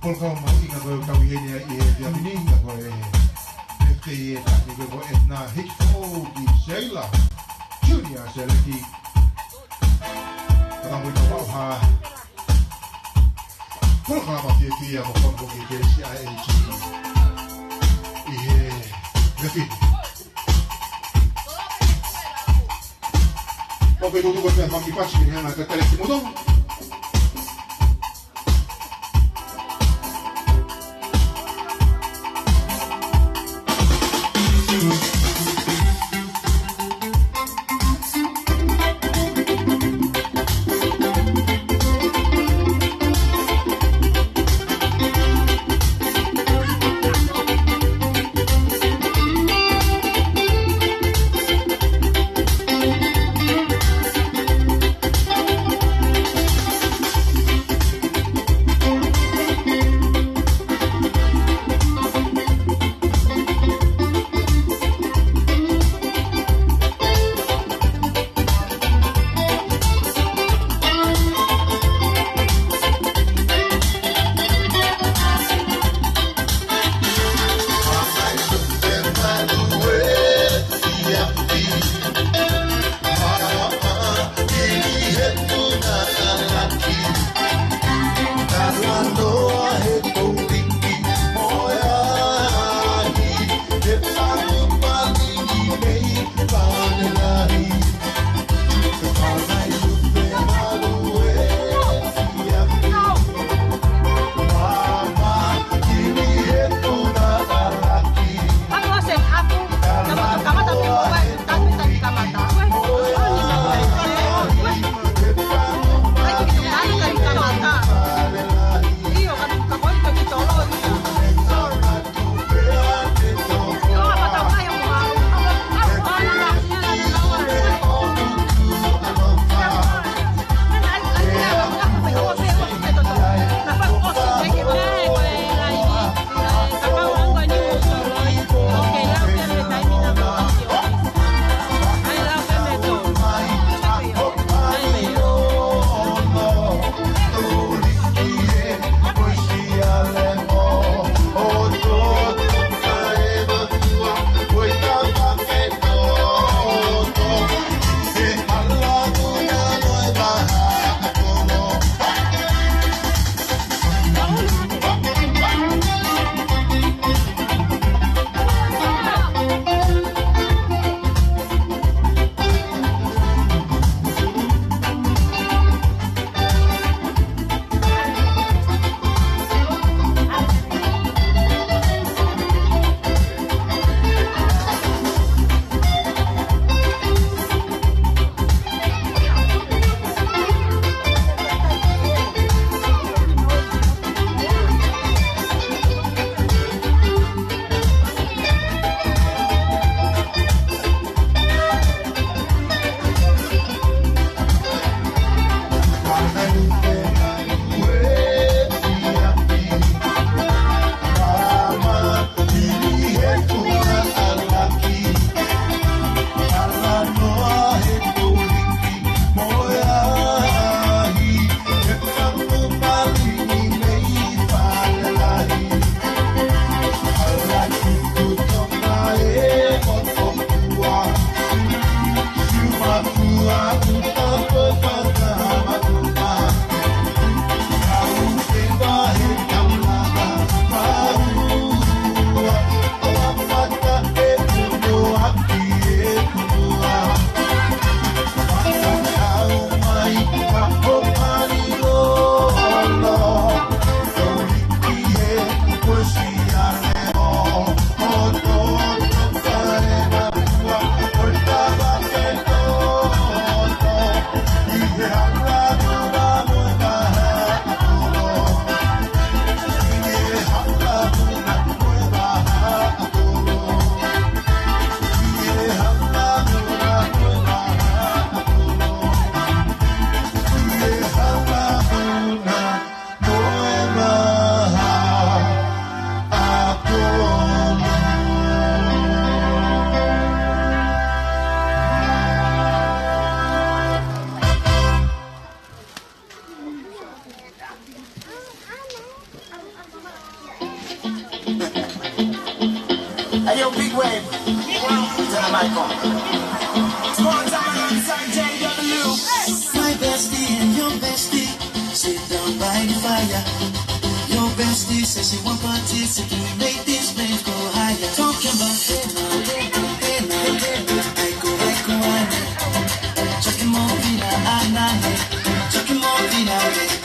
Wolfgramm Kawihenia Yamininga FTA Edna Hikifo'ou Siaila Seleti Ramwita Wauha Wolfgramm Tia Mokongi Siaila Refit Porque tudo que faz que faz que não é telefone Yo, big wave. Tell them I come. Small time alongside JW. My bestie and your bestie sit down by the fire. Your bestie says she want parties, so can we make this place go higher? Talking about hey now, hey now, hey now. I go, I know. Chucking more vina, I know. Chucking more vina,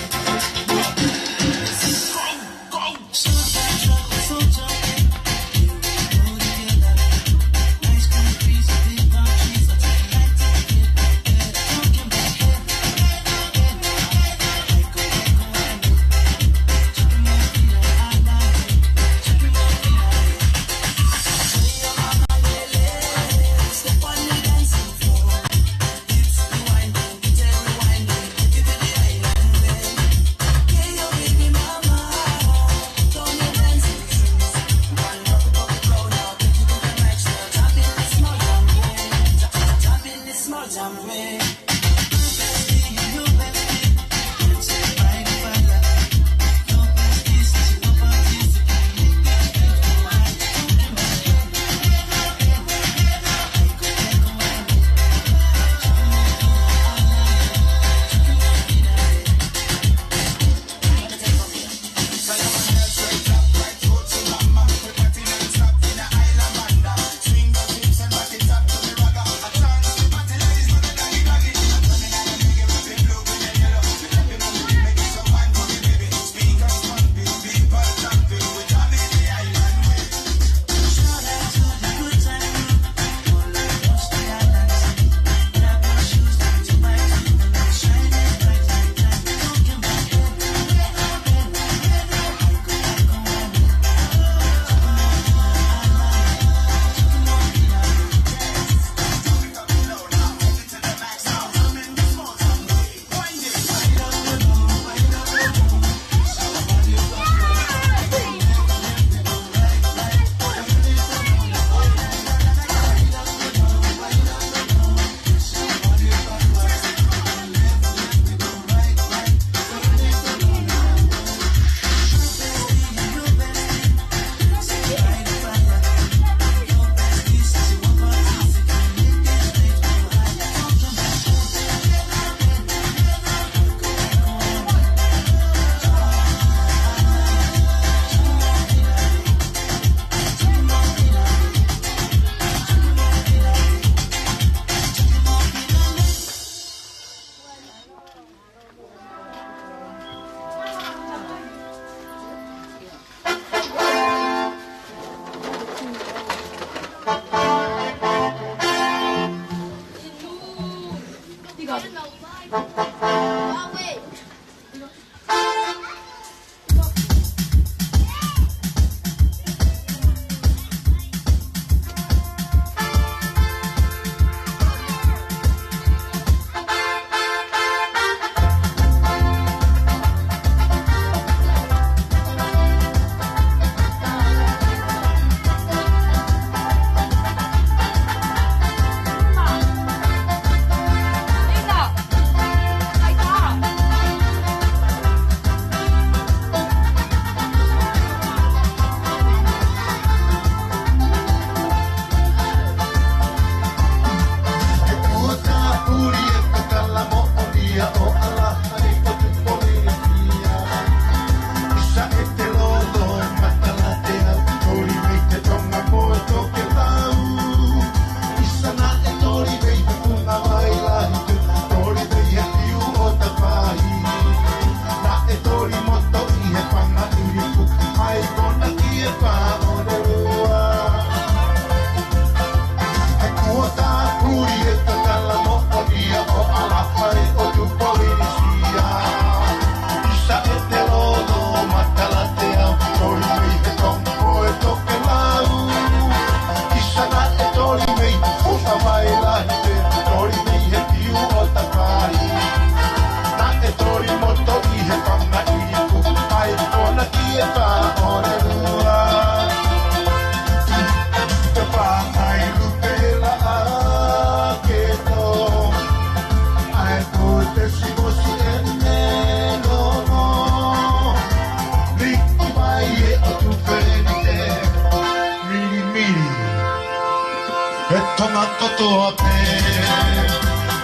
toa pe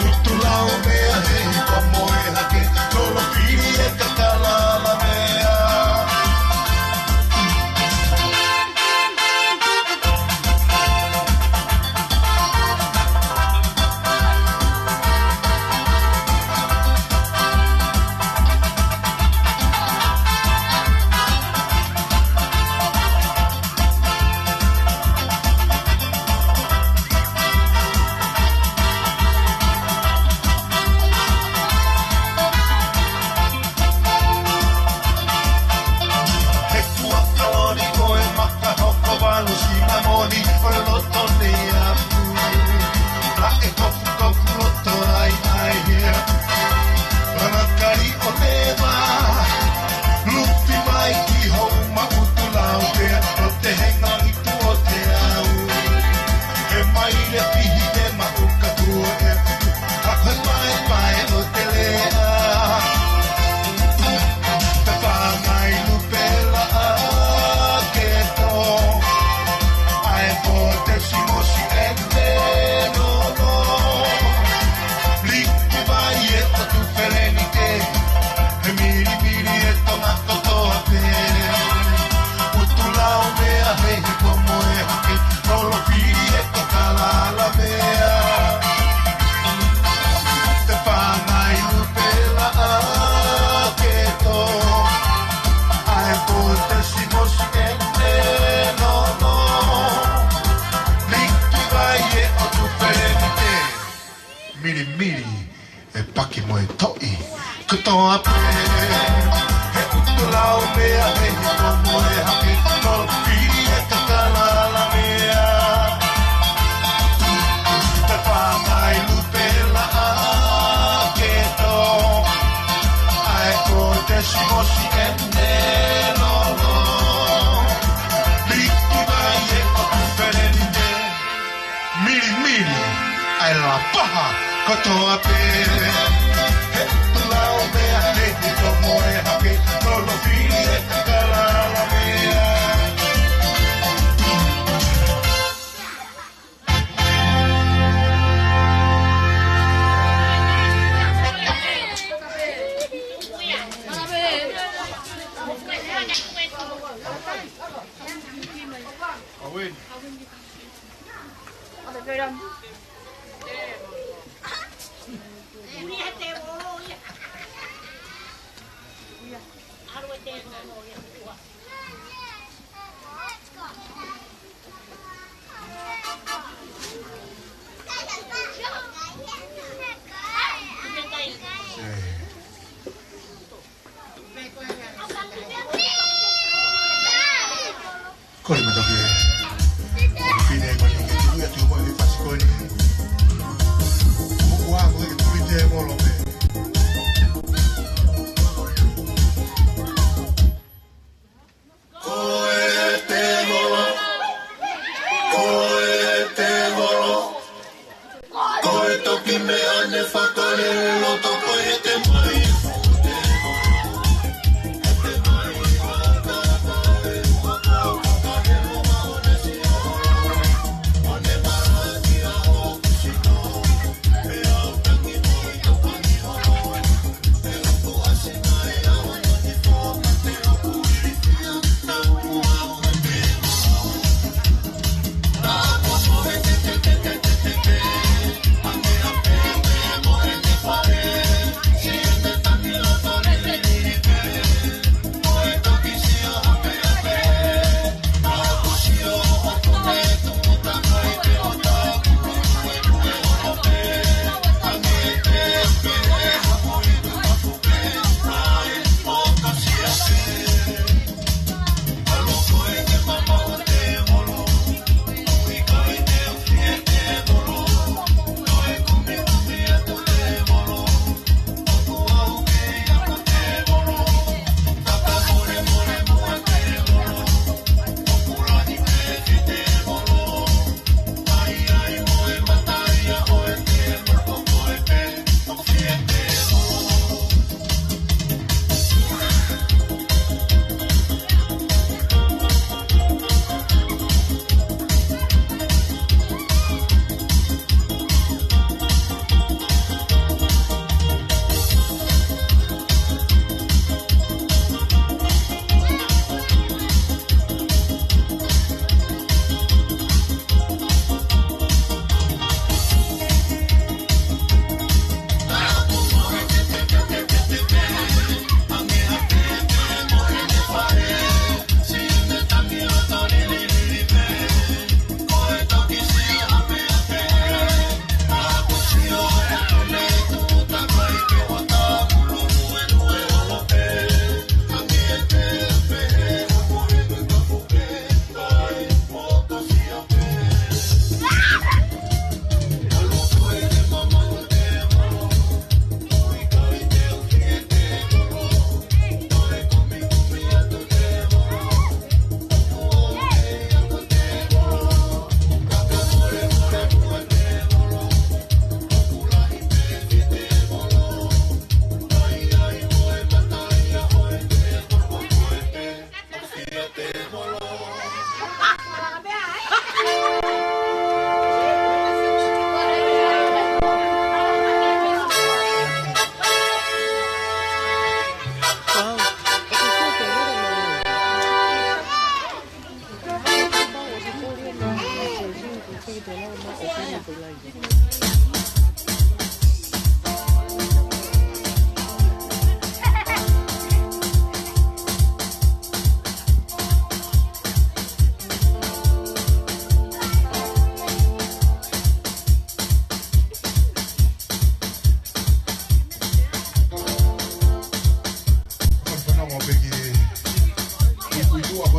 Utulau mea hei pamoe hake Tolo piri e kakalala mea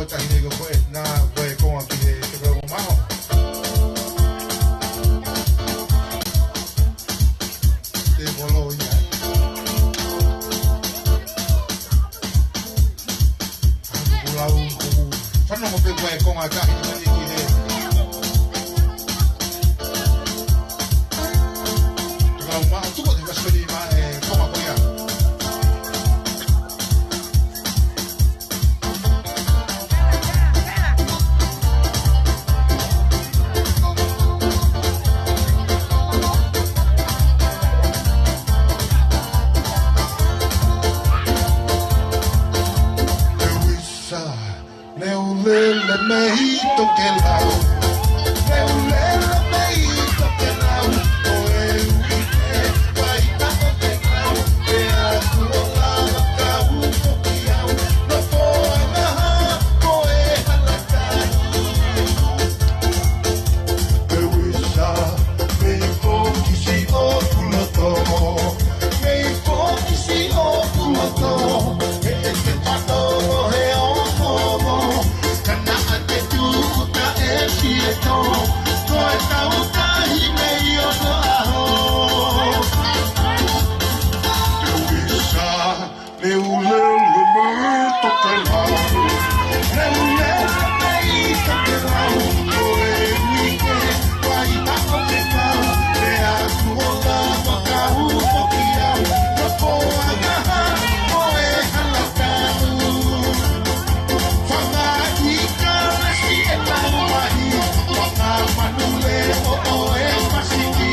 koe tahi nego koe Edna koe konga ki he te koe o maho. Te molo ia. Hangu kulau kuku. Whanu mo pe koe konga tahi nego ki he. Te koe o maho tuko te kasweri ma e konga koe ia. Neulele meito que lau, neulele meito que lau, oe uite, waita o te lau, e a kuolava kau pokiau, no poa ngaha, oe halakau. E wisa, mei pokisi o kuloto, mei pokisi o kuloto, e te pato he o momo, kana ate tu uta e sieto, koe tau tahi mei o no aho. Te wisa, neulele mei toke lau, neulele mei toke lau, koe uike, waita o te lau, e a kuolava kau pokiau, no poa ngaha, oe halakau. Whakaika resi e tau mahi, whakamanule o oe pasiki,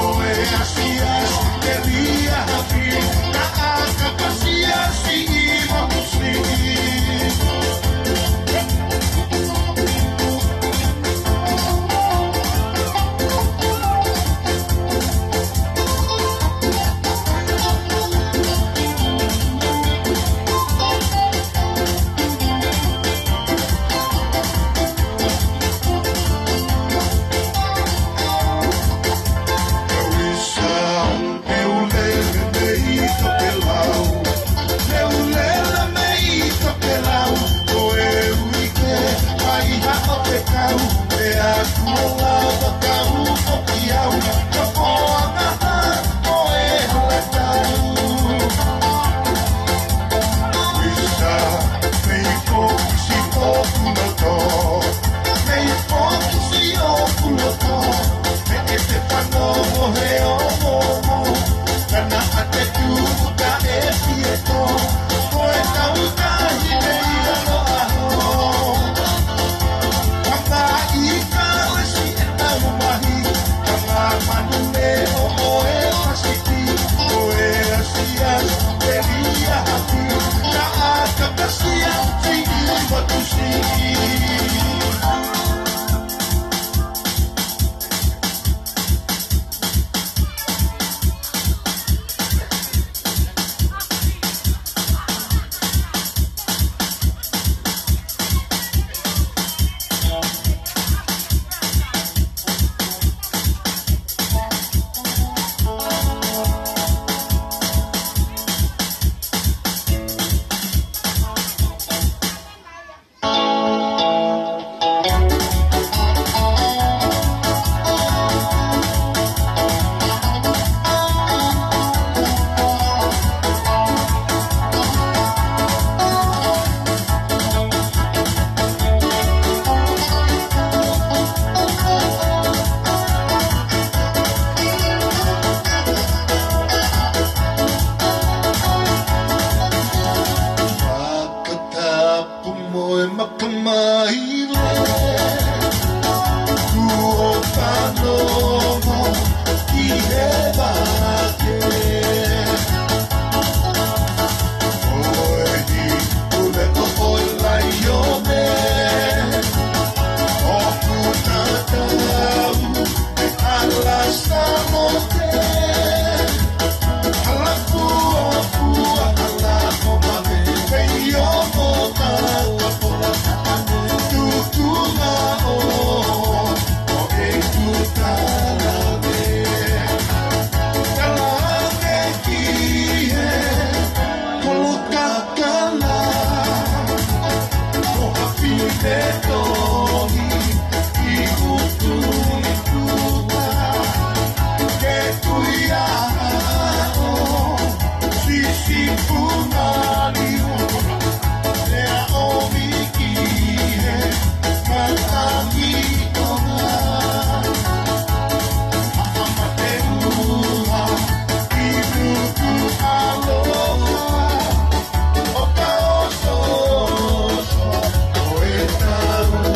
oe asias te ria hapi, na akapasia si ima musiki. Aloha, o ka oso, o e tau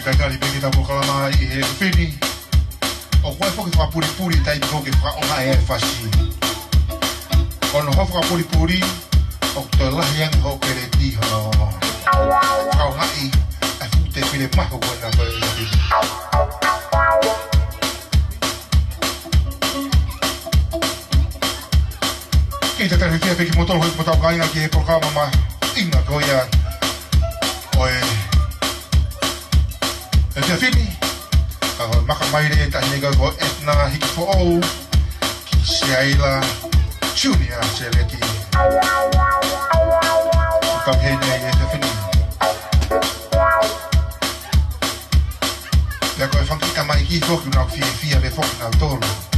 Kakali peke ta mokalama I he whini. O koe whoki whapuripuri tai hoki whaonga e whasi. Ono hofka puripuri o te lahiang ho kere tiho. Whaonga I a fute pire maho kona koe I whini. Kei te tari kia peki motoro hoi potau kainga ki e programa ma inga koia. Oe e te whini, maka maire e tahi nega ko Edna Hikifo'ou ki Siaila Seleti. Kau hei nei e te whini. Lea koe whanki Hiki foki una fia be foki na tolo.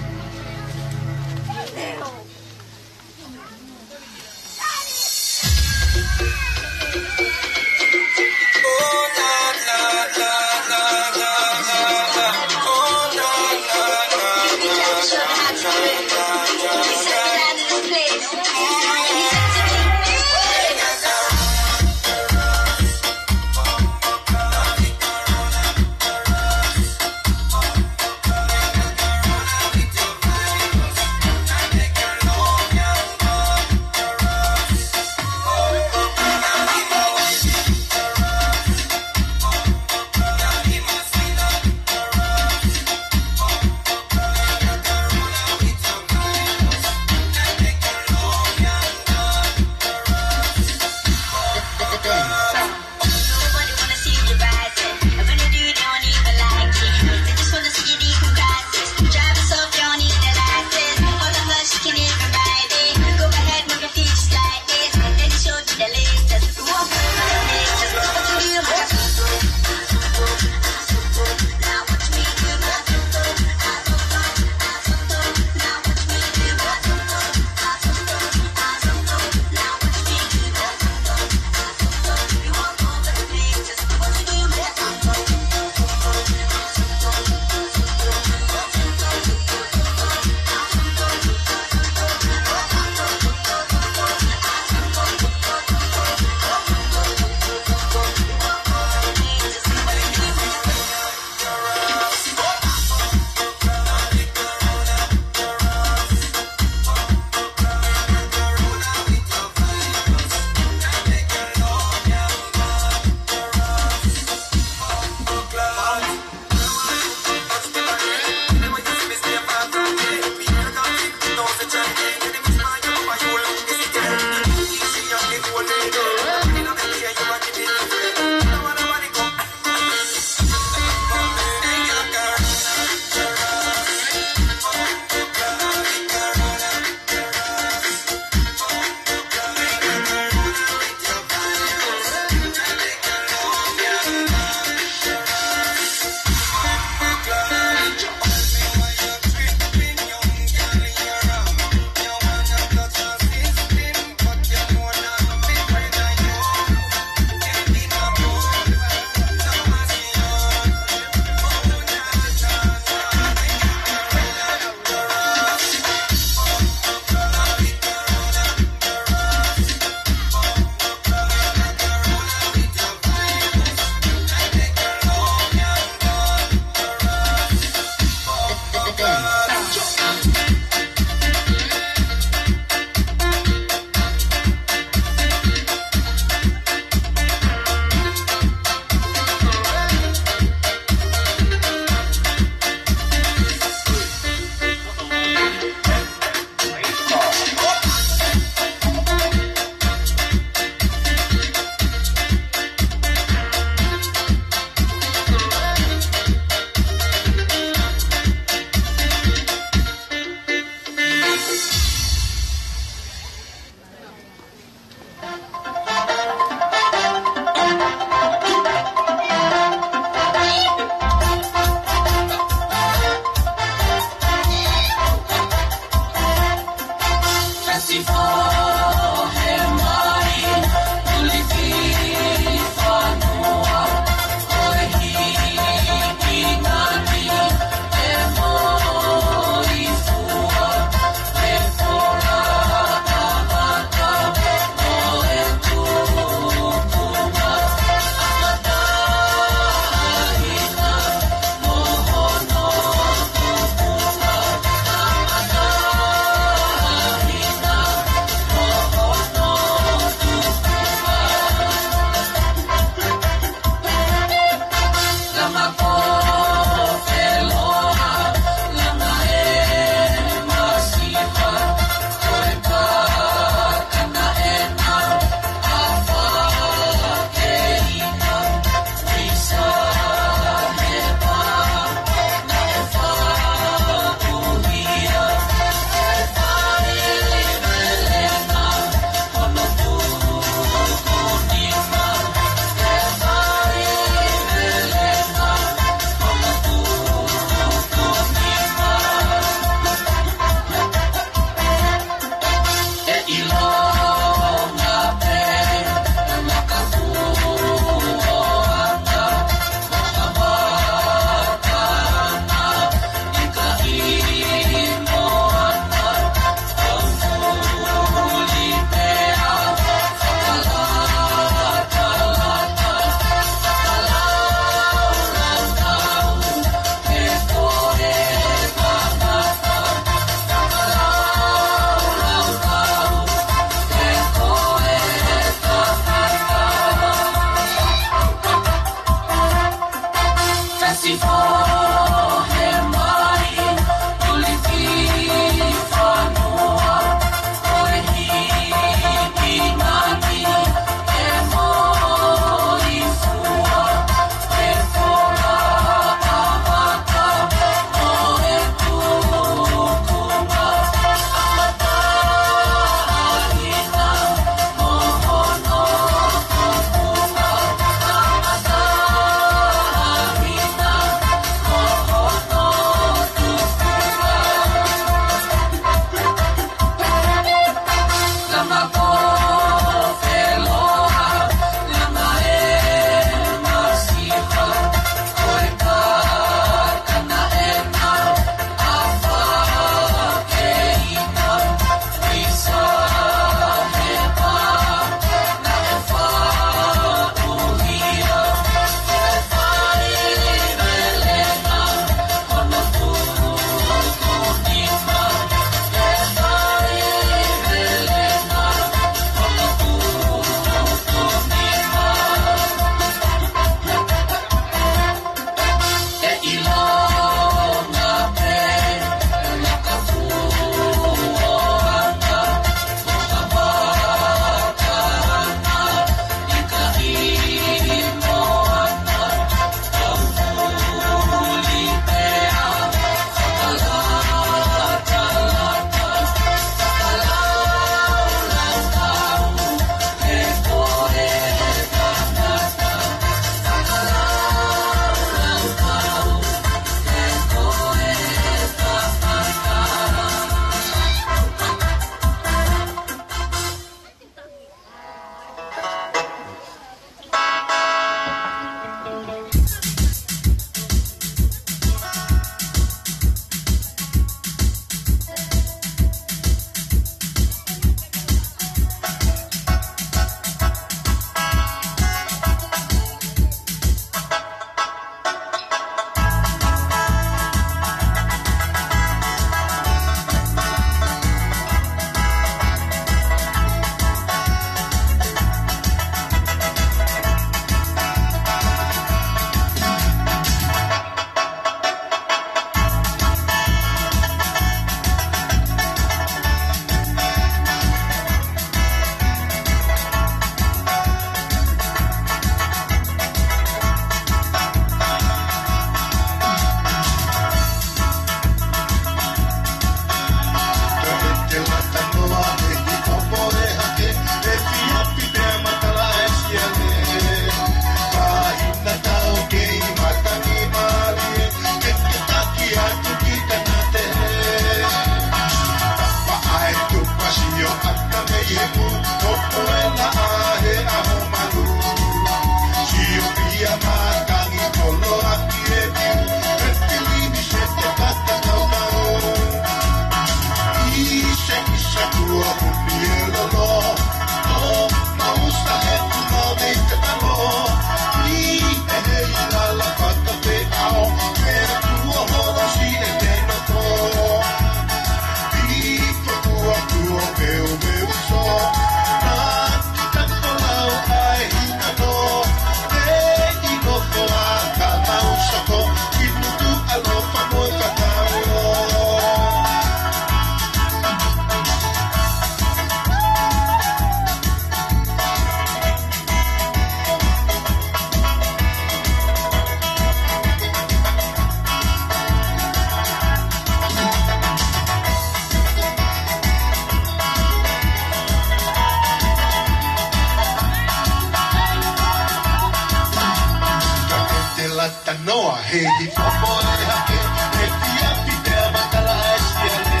Noa Hikifo'ou hake e pia pitea matala estiale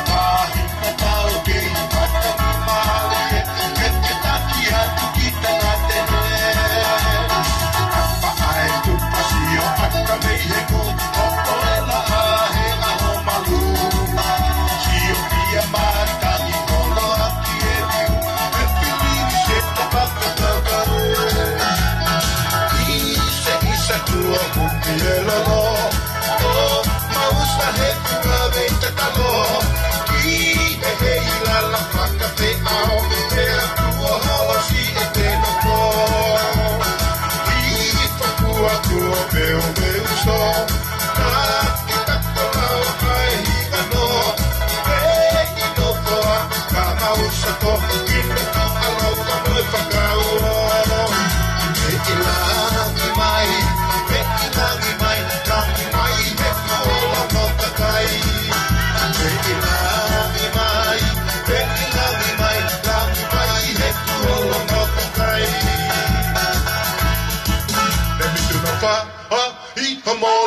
Kahina tau ke I mata ni maale Ke taki hatu kita na tene Apa ai tupa sio aka mei heku Oko e la ahe aho malu Sio pia mata ni kolo haki e liu E pilini se te paka takaru Tua kupielalo Amor,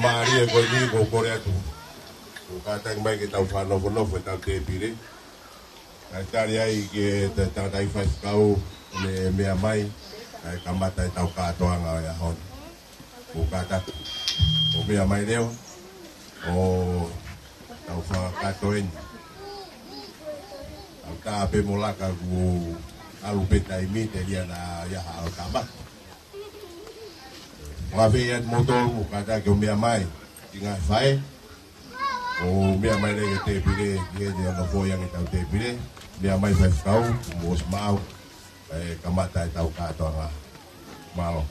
Maria go Korea tu. Kata mai kita ufano kono feta te pire. Kali ai ke ta dai fas kau le mea mai kamata tau ka toanga ya hon. Kata o mea mai leo o tau fa ka toen. Ka pe molaka ku alu petai mi te dia na ya ha ka ba. Wafiat motor kata ke mea mai tinga fai o mea mai le te pire dia no foi yang tau te pire mea mai fai kau mos mau kamata tau ka toanga malo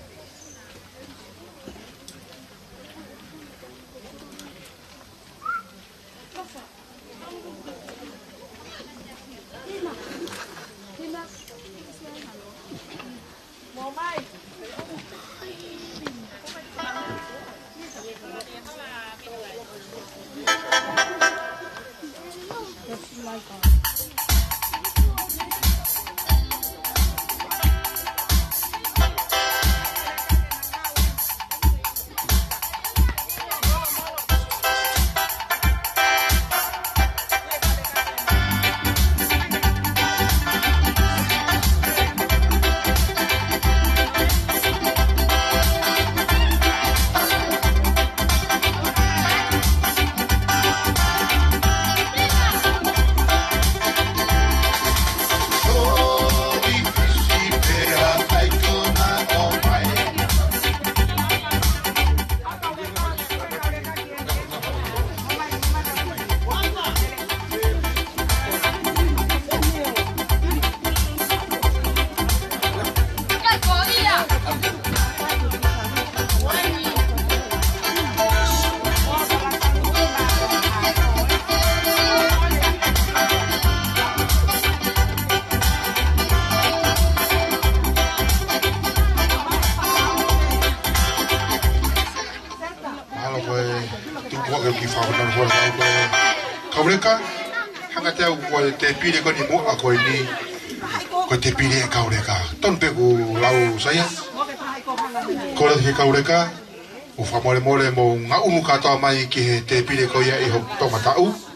te pire ko ni mo ako ni ko te pire ka ureka ton pe ku lau saya ko le ka ureka o fa more mo nga unu ka to mai ki te pire ko ya i ho Tongatapu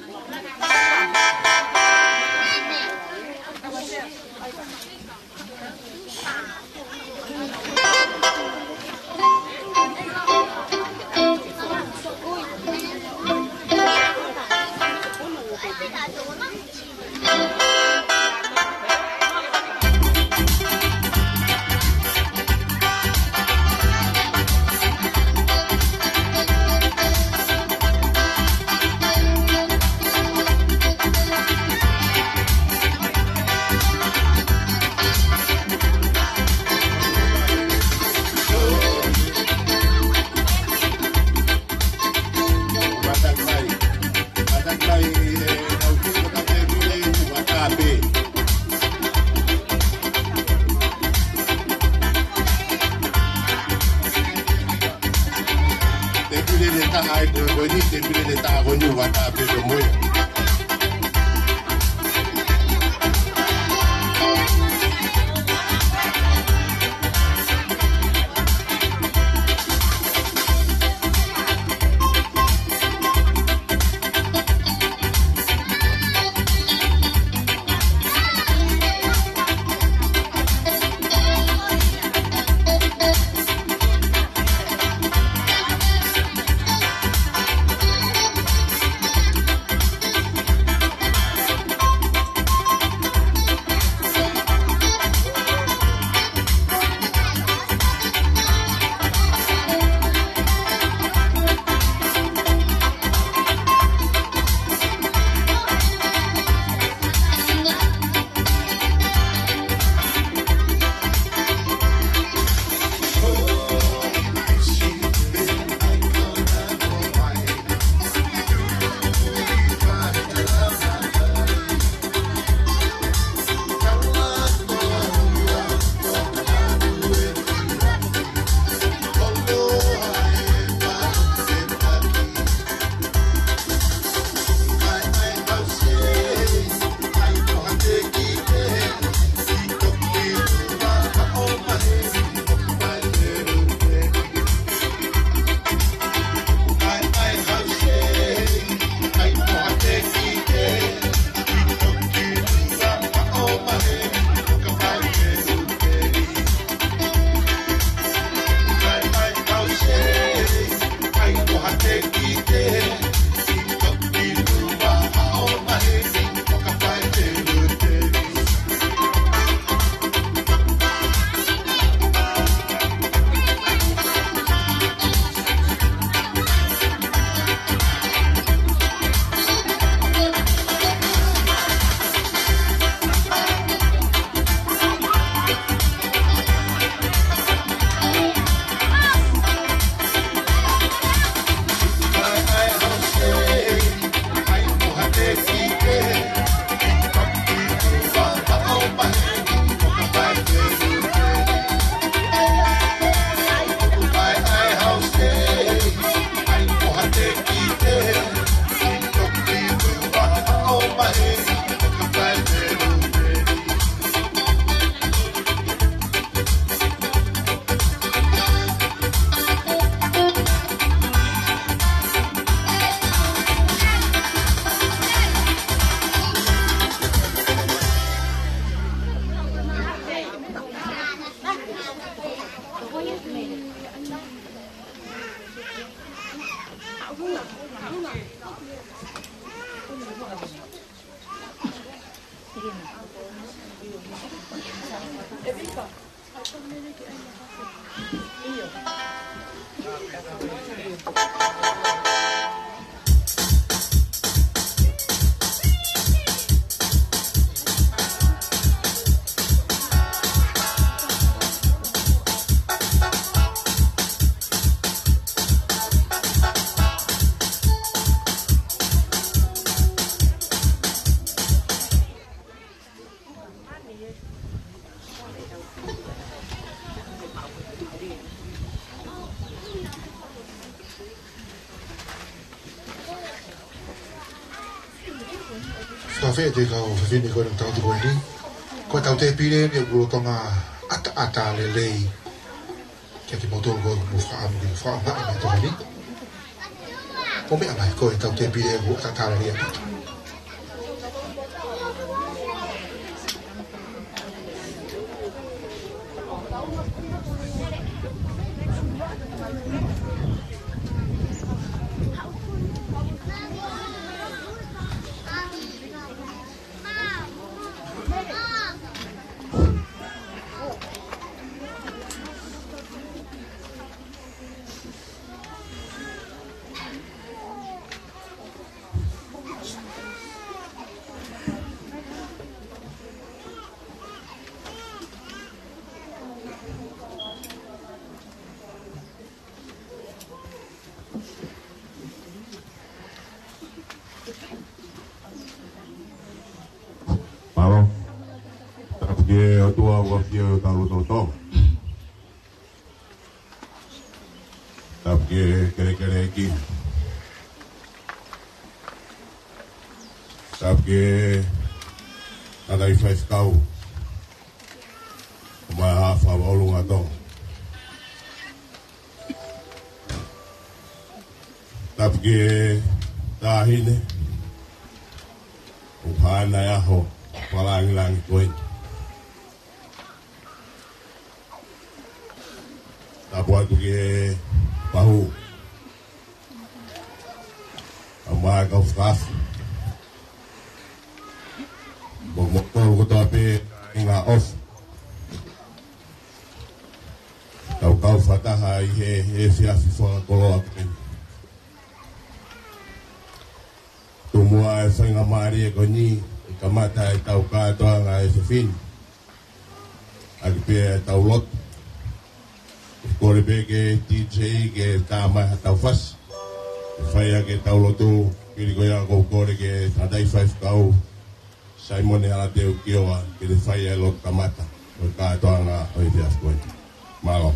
Fe te ka o fini ko ng tao ko ni ko tao te pire ni bulo tonga ata le lei ke ti motor go mo fa am di fa ma ni to ni ko me ama ko tao te pire go ata le ya tua wakil tahu toto, tapi kere-kere iki, tapi ada ifas kau, maaf awalung atau, tapi dahil upahan na yaho, palang-lang ito. Buat ke bahu, ambak kau skaf, motor kau tapi enggak off, kau fatah hai Siaila kolok ini, tumua senga mari koni kamata tau kau ngai sefin, agpe tau lot. Kore bege DJ ke tama tau fas faya ke tau lotu kiri ko ya ko kore ke tadai 5 kau Simon ala teu kioa ke faya lot kamata ko ka to nga oi dias ko malo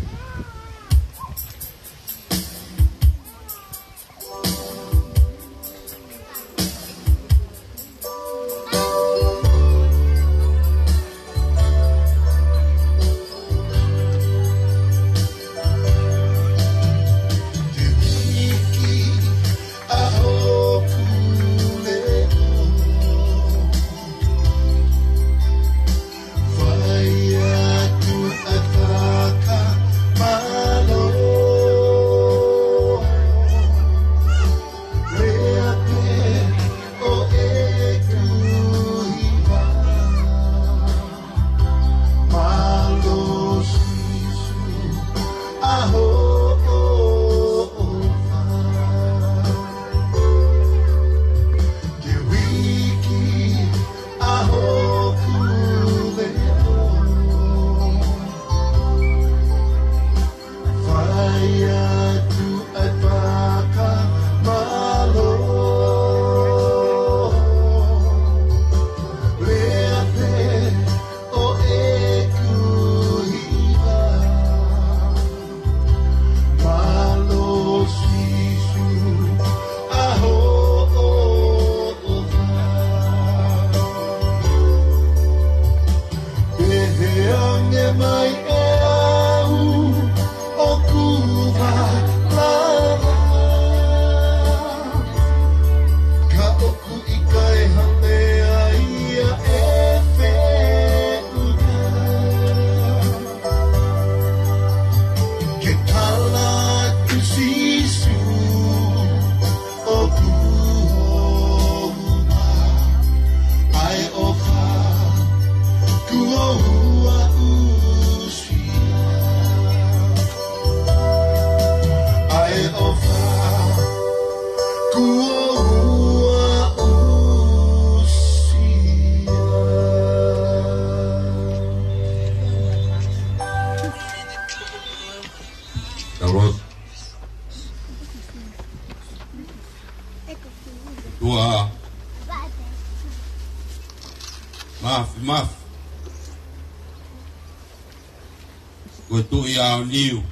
Koe tui au niu.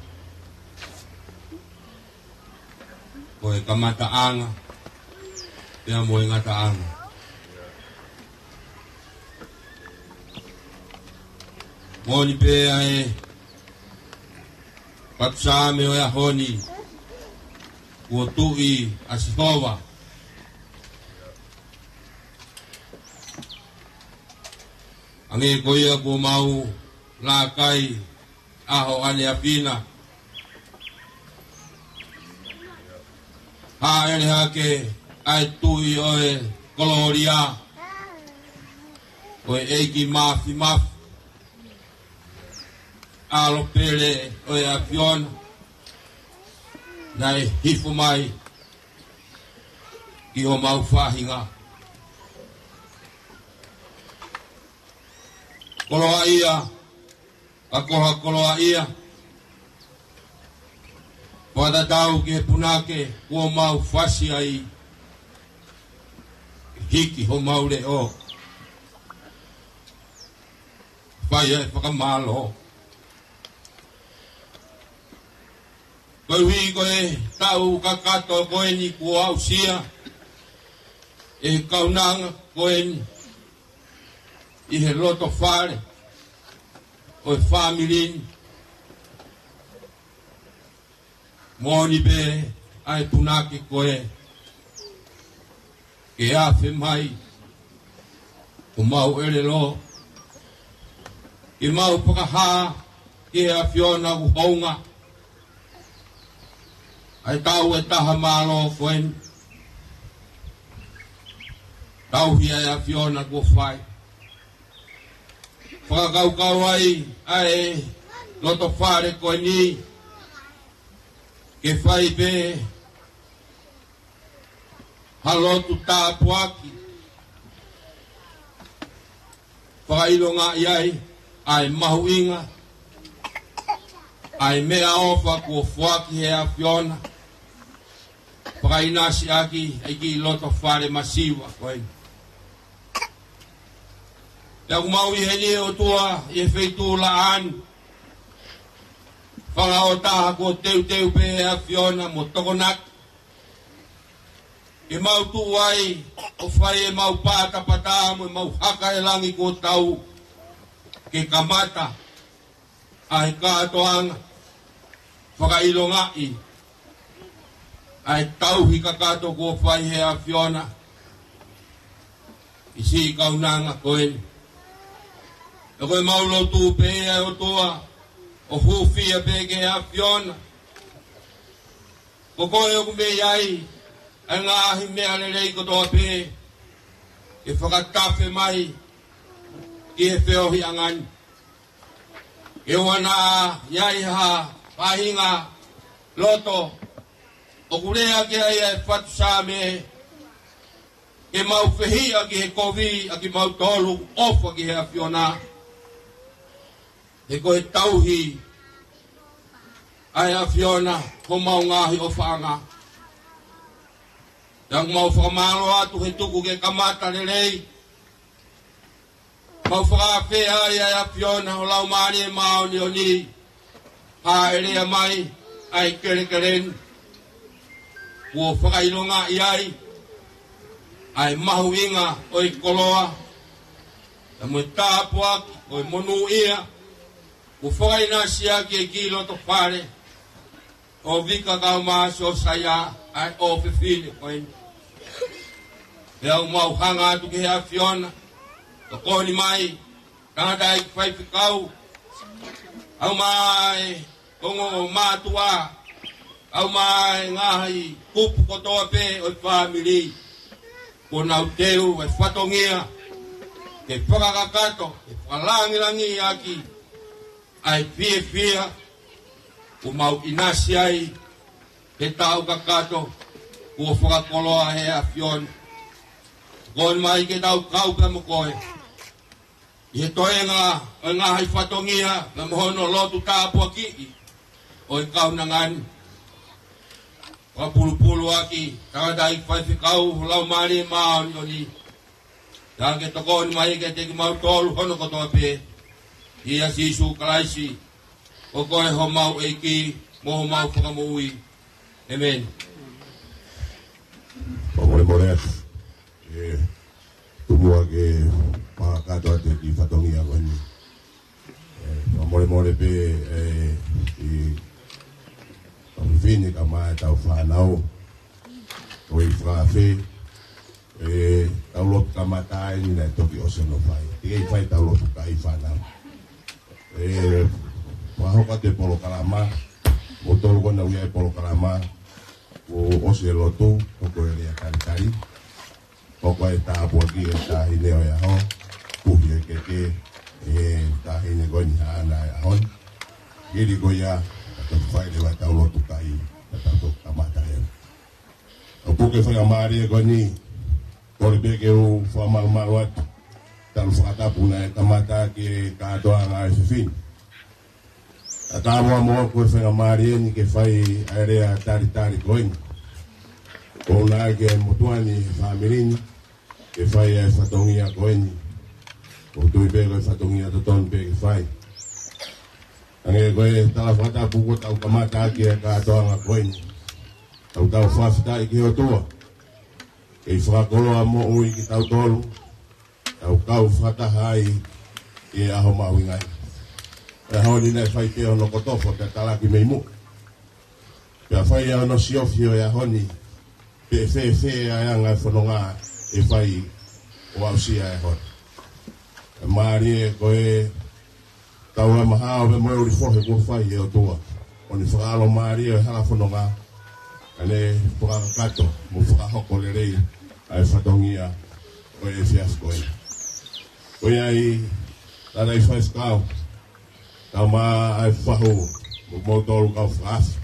Koe kamataanga. Pea moe ngataanga. Moni pea e patusame o ya honi. Kua tui asihova. Ange koia kua mau la kai aho ane apina. Ha ene hake ai tui oe koloria. Oe eiki mafi. Alo pele oe afiona. Nai hifu mai. Ki o mau whahinga. Koloa ia. Kakoha koloa ia. Pada tau ke punake. Kua mau whasi ai. Hiki ho maule o. Whai e whakamalo. Koe hui koe tau kakato koe ni kua au sia. E kaunanga koe ni. I he loto whare. Koe whamilini. Moni be ai punake koe. Ke awhi mai. O mau ere lo. Ke mau pakaha. Ke a whiona uhaunga. Ai tau e taha malo koen. Tau hia e a whiona kua whai. Whakakau ai ai loto whare koe ni. Ke whai be halotu tāpuaki. Whakailonga iai ai mahuinga. Ai mea ofa kua whaki he a whiona. Whakainasi aki ai ki loto whare masiwa koe. Ia kumau I heni o tua I e wheitu la an. Whanga o taha ko teu pe a whiona mo tokonak. E mau tu ai o whai e mau pāta pata mo e mau haka e langi ko tau. Ke kamata. Ai kātoanga. Whakailonga I. Ai tauhi kakato ko whai he a whiona. I si kaunanga koe. E koe maulo tu pe e o toa. O hufia pe ke a whiona. Ko koe o kume iai. Ai ngāhi mea rei ko toa pe. E whakatafe mai. Ki he whiohi angani. E wana iai ha. Pahinga. Loto. O kurea ke ai e whatu sāme. E mau whehia ki he kovi. A ki mau tolu. Ofa ki he a whiona. E koe tauhi. Ai a whiona. Ko mau ngahi o whaanga. Yang mau whakamalo atu he tuku ke kamata rei. Mau whakawhea ai a whiona. O lau maani e mao ni o ni. Ha erea mai. Ai kere. Kua whakailonga iai. Ai mahuinga oi koloa. E mui tāpuaki oi monu ia. Kua whakainasi aki e ki loto whare. O vika kau maasi o saya. Ai o whiwhine koe. E au mau hanga atu ki hea whiona. To koni mai. Tangata ai ki whaipikau. Au mai. Kongo mātua. Au mai ngahi kupu kotoa pe o whamiri. Ko nau teu e whatongia. Ke whakakakato. Ke whakalangirangi aki. Ai whia. Ko mau inasi ai. Ke tau kakato. Ko whakakoloa he a whiona. Koen mai ke tau kauka mo koe. I he toenga o ngahi whatongia. Na mohono lotu tāpua ki. O i kaunangani. Wa pulu aki. Tangata I whaiwhikau. Lau maari mao ni o ni. Tāng ke tokoni mai ke teki mau tolu hono kotoa pe. Ia sisu kalaisi. O koe ho mau eiki, mo ho mau whakamui. Amen. Pamore atu. Tumua ke pakatoa te ki whatongi a koni. Pamore pe i whini ka mai tau whanau. O i whawhi. Tau lotu ka matai ni nei toki o seno whai. Ike i whai tau lotu ka i whanau. Wahoka te polo kalama. O tolu kona uia e polo kalama. O ose lotu. O koe rea kari. O koe tāpua ki e tāhi neo e aho. Puhi e keke. E tāhi ne goni haana e ahon. Kiri koia. Tau whai lewa tau lotu kai. Tau kamata e. O puke whakamari e goni. Kore beke o whamarumaru atu. Talu whakatapu na e kamata ki e katoa ngā e whiwhini. A tāmua moa koe whakamari e ni ke whai aerea tari koini. Ko nā ke motuani whamirini. Ke whai e whatongia koini. Ko tui pēko e whatongia totonu pēke whai. Ange koe tala whakatapu ko tau kamata ki e katoa ngā koini. Tau whawhita i ki o tua. Kei whakakoloa mo ui ki tau tolu. Tau kau whakahai e aho mawingai. E haoni nei whai te ono kotofo te talaki mei mu. Pea whai ono siofio e ahoni. Pe whewhe a anga e whanonga e whai o ausia e honi. E maari e koe tau e mahao me moe uri whohe kua whai e o tua. Oni whakalo maari e hala whanonga. Ane whakakato mo whakahoko le rei ai whatongia koe e whias koe. Koe ai tara i whaiskau. Tau maa ai whahu mo motolu kau whaafi.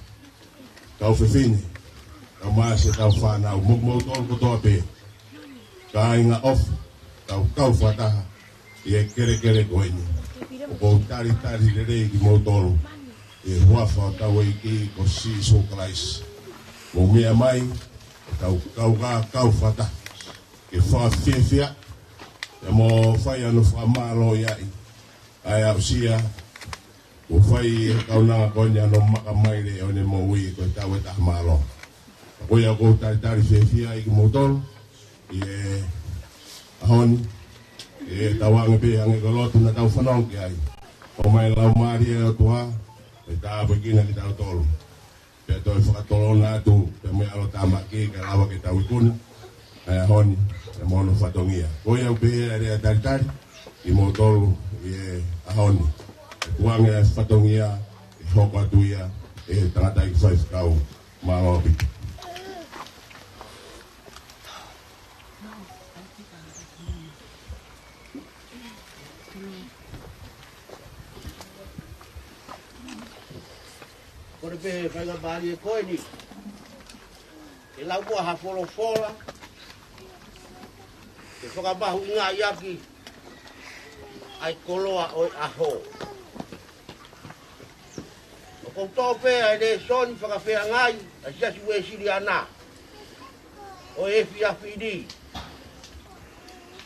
Kau whiwhini. Tau maa se tau whanau mo motolu kotoa pē. Ka inga ofu. Tau kau whataha. I e kere koeni. O kou tari le rei ki motolu. E huafa o tau e ki ko si sokalais. Mo mea mai. Tau kau whata. Ke whawhiawhia. E mo whai anu whamalo iai. Ai au sia. O whai e kaunanga koini ano makamaire o ne mo ui koe tau e tahamalo. Koe a kou tari whiawhia i ki motolu. I e ahoni. E tawanga pe ange kolotu na tau whanong ki ai. O mai lau maari e o tuha. E tāpa kina ki tau tolu. Pe toi whakatolo nātu. Pe mea alo tāmaki ke lawa ki tau ikuna. Ai ahoni. E mono whatongia. Koe au pe e rea tari. I motolu i e ahoni. Kuange e whatongia. E hoko atuia. E tangata i whaifkau. Mālopi. Kore pehe whainga maari e koe ni. E lau kua hafolo fola. E whakamahu ngā iaki. Ai koloa oi aho. O kou tō pēa e ne soni whakawhea ngai. A siasi ue siri ana. O e whiawhini.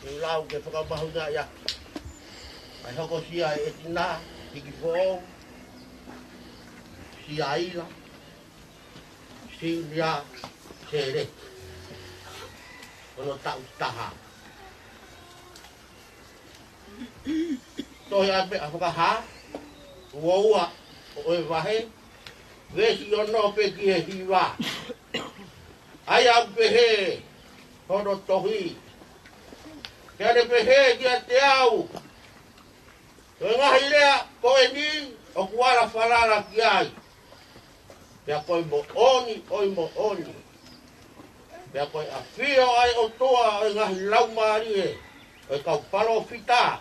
E lau ke whakamahu ngā iaki. Ai hoko sia e Edna Hikifo'ou. Siaila Seleti. Ono tau taha. Toi ape a whakaha. Uoua o e wahe. Vesi ono pe ki he hiwa. Ai au pehe. Hono tohi. Kere pehe ki a te au. Toi ngahi lea koe ni. O kuara wharara ki ai. Pea koe mo oni, oi mo oni. Pea koe a whio ai o toa o ngahi lau maari e. O e kau palo whita.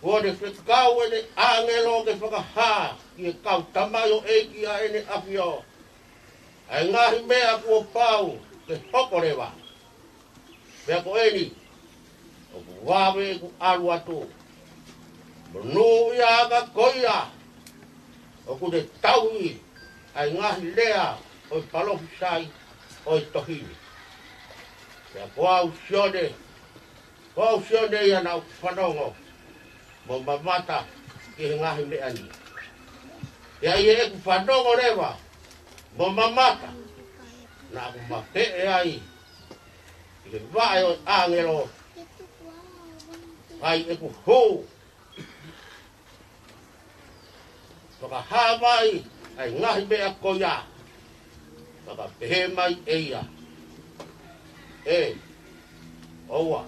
Ua ne whekau e ne angelo ke whakaha. Ki e kau tamai o eiki a e ne awhio. Ai ngahi mea kua pau ke hokorewa. Pea koe ni. O kuwawe ku aru atu. Monu ia ka koia. O kude taui. Ai ngahi lea. O palofi sai. O tohini. Pea kua usione. Kua usione ia na whanongo. Mo mamata. ke ngahi me ani. Ia ie ku whanongo rewa, mo mamata, na ku mape e ai, i le vae o angelo, ai e ku hou, whaka hawai, ai ngahi mea koia, whaka pehe mai eia. E, oua,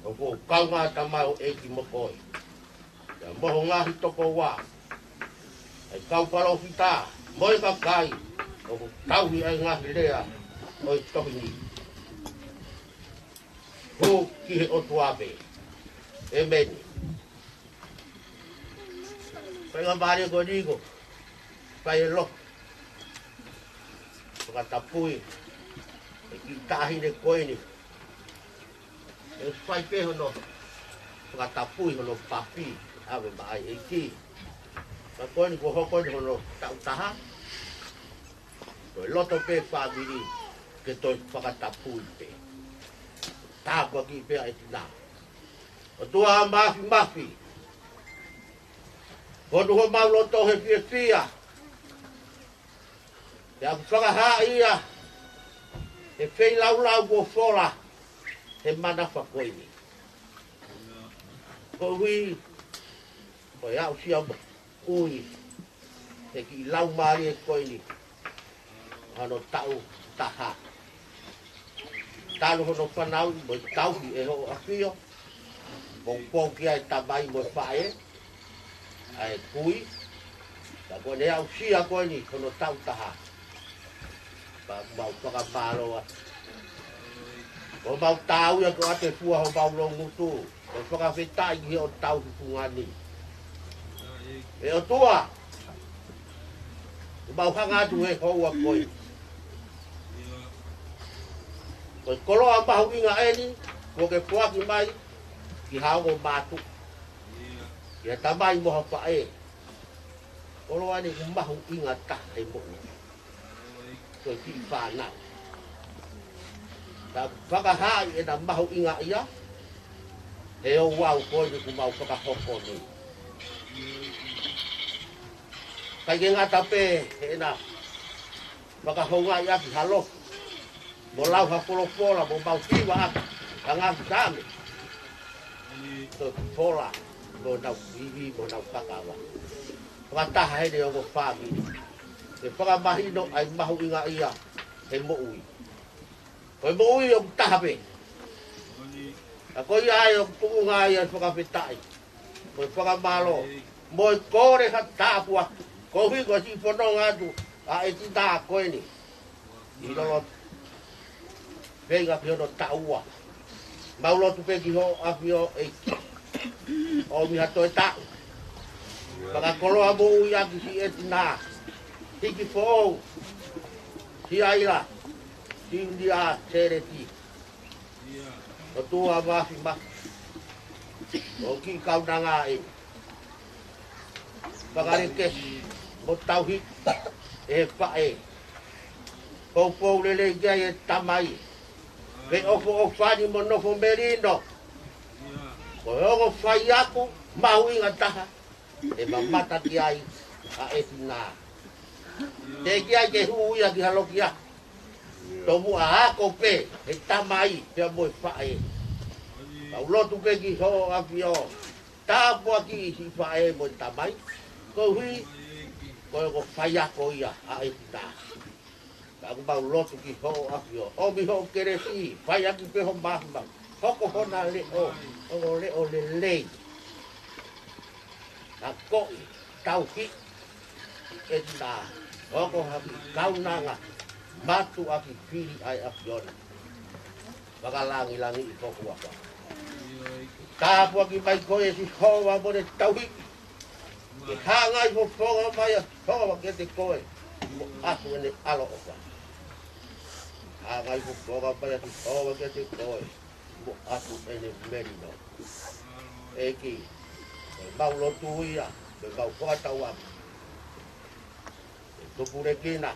o ko kaunga tamai o eki mokoi. Ia moho ngahi toko wā, ai kau palo fita, moi ka kai, o ko tauhi ai ngahi lea, oi tohi ni. Ho kihe o tuape, e meni. Penga bari ko digo, pai e lo. Tongatapu, e ki tahi ne koe ni. E pai pe hono, Tongatapu hono papi, ave mai e ki. Ma koe ni ko hoko ni hono tau taha. Koe loto pe whabiri, ke toi Tongatapu pe. Tāpua ki pe ai tina. O tua mafi. Kodu ho mauloto he fia. Ia whakaha ia. He whei lau ko whola. He mana whakoini. Ko hui. Ko iau siau ui. He ki lau maari e koini. Hano tau taha. Talo hono whanau mo tauhi e ho awhio. Mo pōki ai tamai mo whae. Ai kui. Ta koe ne au sia koe ni kono tau taha. Pa mau whakamāroa. Ko mau tau ia ko ate fua ho mau longutu. Ko whakawhetai ki o tau ki pungani. E o tua. Ko mau hangatu he houa koe. Ko koloa mahu inga eni. Ko ke puaki mai. Ki haongo mātu. Ia tamai moha whae. Olo ane ku mahu inga taha e mo'u. Koe ki whanau. Ta whakahai e na mahu inga ia. He o wau koe ni ku mau whakahoko ni. Kai ke ngata pe he na whakahonga ia ki halo. Mo lau hapolopola mo mau tiwa aki. Ka ngāki tāme. Koe ki pola. Mo nau vivi, mo nau whakawa. Whakataha hene o ko whāmi. Ke whakamahino ai mahu inga ia, he mo'ui. Koe mo'ui o tahape. A koe ai o punga ia whakawhetai. Koe whakamalo. Mo i kore ha tāpua. Ko hui ko si whanonga atu, a e tita koe ni. I lolo venga ki hono taua. Maulotu pe ki ho api o eiki. O mi hato e tāu. Whakakoloa mo ui aki si Edna Hikifo'ou. Siaila Seleti. O tua mafi maki. O ki kaunanga e. Whakarikesi. Mo tauhi. E whae. Pou lele kia e tamai. Ve ofo o whani mo nofo merino. Ko hongo whai aku, mahu inga taha, e mamata ki ai a etina. Te ki ai ke hui a ki haloki a. Tomu a ako pe, e tamai, pia moi whae. Kau lotu pe ki ho a pio. Tāpua ki si whae moi tamai. Ko hui, ko hongo whai ako ia a etina. Kau mau lotu ki ho a pio. O mi ho keresi, whai aki pe ho mahumau. Hoko hona leo, o leo le lei. A koi, tauhi, e tā. Hoko haki kaunanga, matu aki whiri ai apiona. Wakalangi i koku apa. Tāpua ki mai koe si hoa mo ne tauhi. Ke hangai mo whonga mai a hoa ke te koe. Mo aku ene alo opa. Hangai mo whonga mai a hoa ke te koe. Mo atu ene merino. Eki, mau lotu ia, mau whakatau aku. Tupure kina,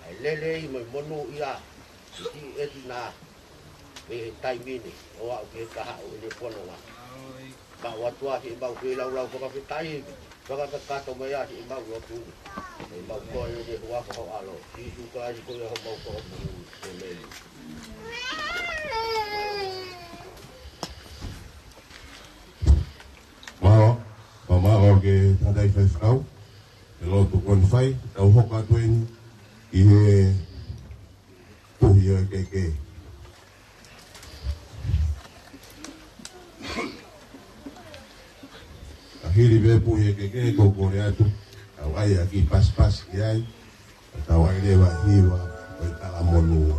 ai lele i mai monu ia, iti eti nā, e taimini, o au ke kaha o ene whanonga. ba watua si ba ku lau lau ka fitai ka ka to mai ya si ba tu ba ko yo de wa ko alo si su ka si ko yo ba ko le mama oke tadai feskau lo tu kon fai tau hoka tuen i he puhi ke ahiri be puhi ke ko kore atu au ai aki pas ki ai tau ai le wa hiwa o tala monu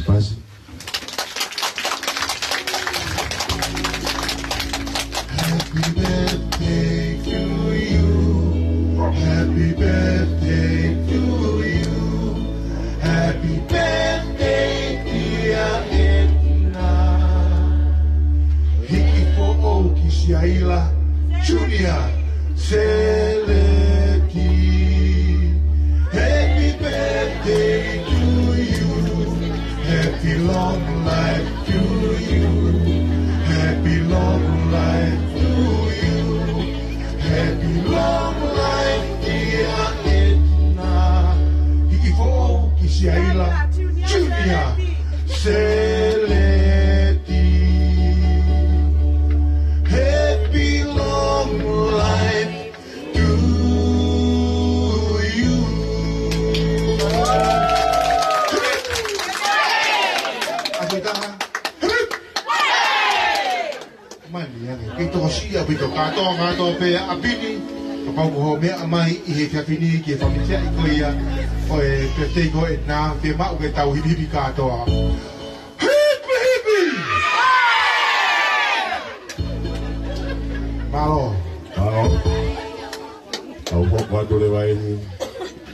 Paz. Happy birthday to you. Happy birthday to you. Happy birthday, dear Edna. Hikifo'ou ki Siaila Seleti. Happy birthday to you. Happy long life to you. Happy long life to you. Happy long life, dear Edna. Hikifo'ou ki Siaila Seleti. Happy long life to you. Kito siya bito kato ngato pe apini kapag mo me amai ihe kapini ke pamilya ikoya o pe go Edna pe ma uge tau hibi kato hibi malo au hok watu le vai ni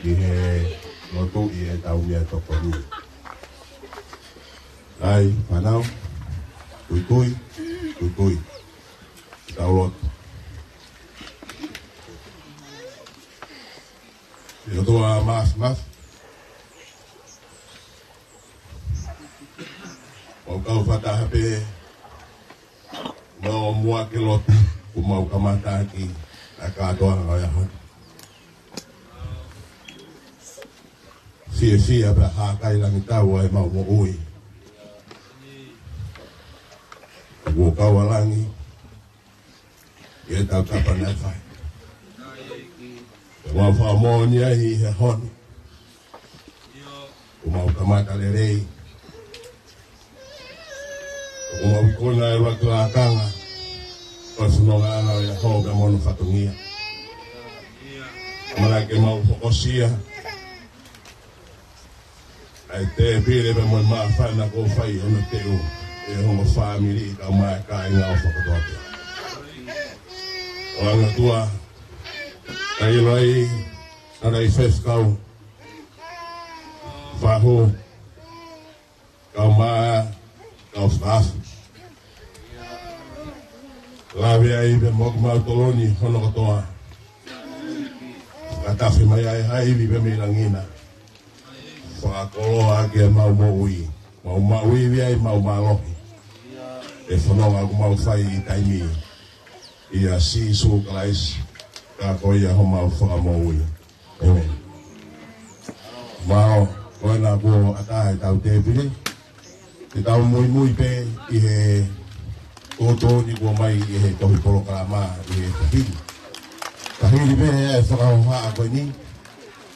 ihe no tu ie tau mia to poni ai panau tui Taulot. Yo tua mas. O kau fata hape no mua ke lot ku mau kamata ki aka toa ya hon. Sia ba ha kai lang tau ai mau mo ui. Wo kau langi ia tau kapana fai. Wa fa mo ni ai he hon. O mau kamata le rei. O mau kona e watu akanga. O sunonga ana ya hoga mono fatungia. Malaki mau fokosia. Ai te pire be mo ma fa na ko fai ono teu. E homo family ka mai ka inga o fokotote. Orang tua, ai ada ifes kau, fahu, kau ma, kau stas. Lavi ai be mok mau toloni hono katoa. Kata fima ai be milangina. Fa kolo age mau ui ai mau malohi. E fono aku mau fai taimi. Ia si su kalais ka ko ia homa fa mo ui. Amen. Mau ko na bo ata tau te pili. Te tau muy pe i he toto ni ko mai i he tohi polo kalama i he pili. Kahiri be e whakauha a koe ni.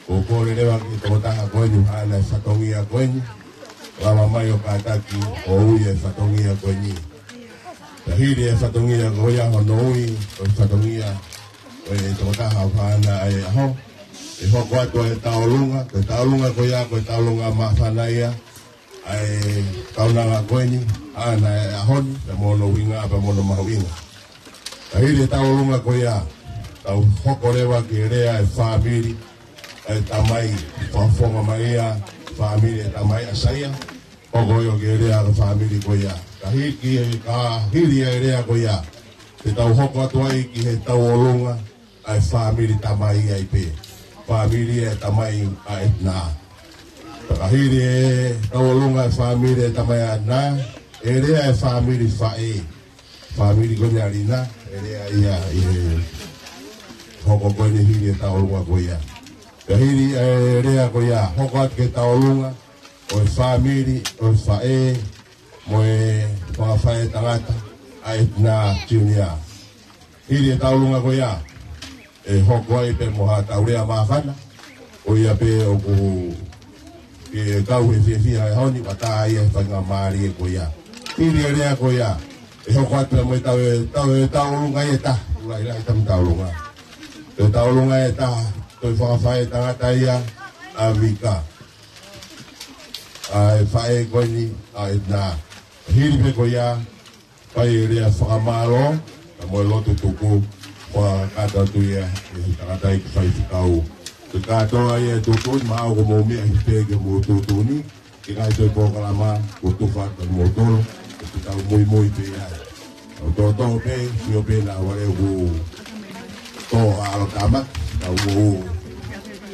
O kore rewa ki tōtaha koe ni hana e whatongi a koe ni. Lama mai o kātaki o ui e whatongi a koe ni. Kahiri e whatongi a koe a hono ui o whatongi a koe e tōtaha whana e aho. E hoko atu e taolunga, koe taolunga koe a koe taolunga ma whanaia. Ai taunanga koe ni, ana e ahoni, e mono winga apa mono mahuinga. Kahiri e taolunga koe a. Tau hoko rewa ki rea e whamiri, e tamai, whafonga mai a, whamiri e tamai a saia, hoko eo ki rea e whamiri koe a. Ka hiri e rea koe a, te tau hoko atu ai ki he tau olunga, e whamiri tamai ai pe. Whamiri e tamai a Edna. Ka hiri e tau olunga e whamiri e tamai a Edna, e rea e whamiri whae, whamiri koe arina, e rea ia hoko koe ni hiri e taolunga koe ia. Ka hiri e rea koe ia, hoko atu ke taolunga, o e whamiri, o e whae, mo e whawhae tangata, a Edna Junior. Hiri e taolunga koe ia, e hoko ai pe moha taurea mawhana, o ia pe o ku ke kau e whiawhia e honi, wata ai e whainga maari e koe ia. Hiri e rea koe ia, e hoko atu e mo e taolunga e ta, ulai rai tam taolunga. Te taolunga e ta, toi whawhai tangata ia, a wika. A e whae koe ni, a Edna. Hiri pe koe ia, pai e rea whakamaro, a moe loto tuku, wha kata tu ia, e tangata i ki whai whikau. Te katoa ia e tuku, maa o ko mō mea hi pēke mō tutu ni, ki ngai toi pōkalama, ko tuwha ka mō tolo, e ki tau mui mui pe ia. O tō tō pe, si o pe na wale ku tō alo tamak, tau mō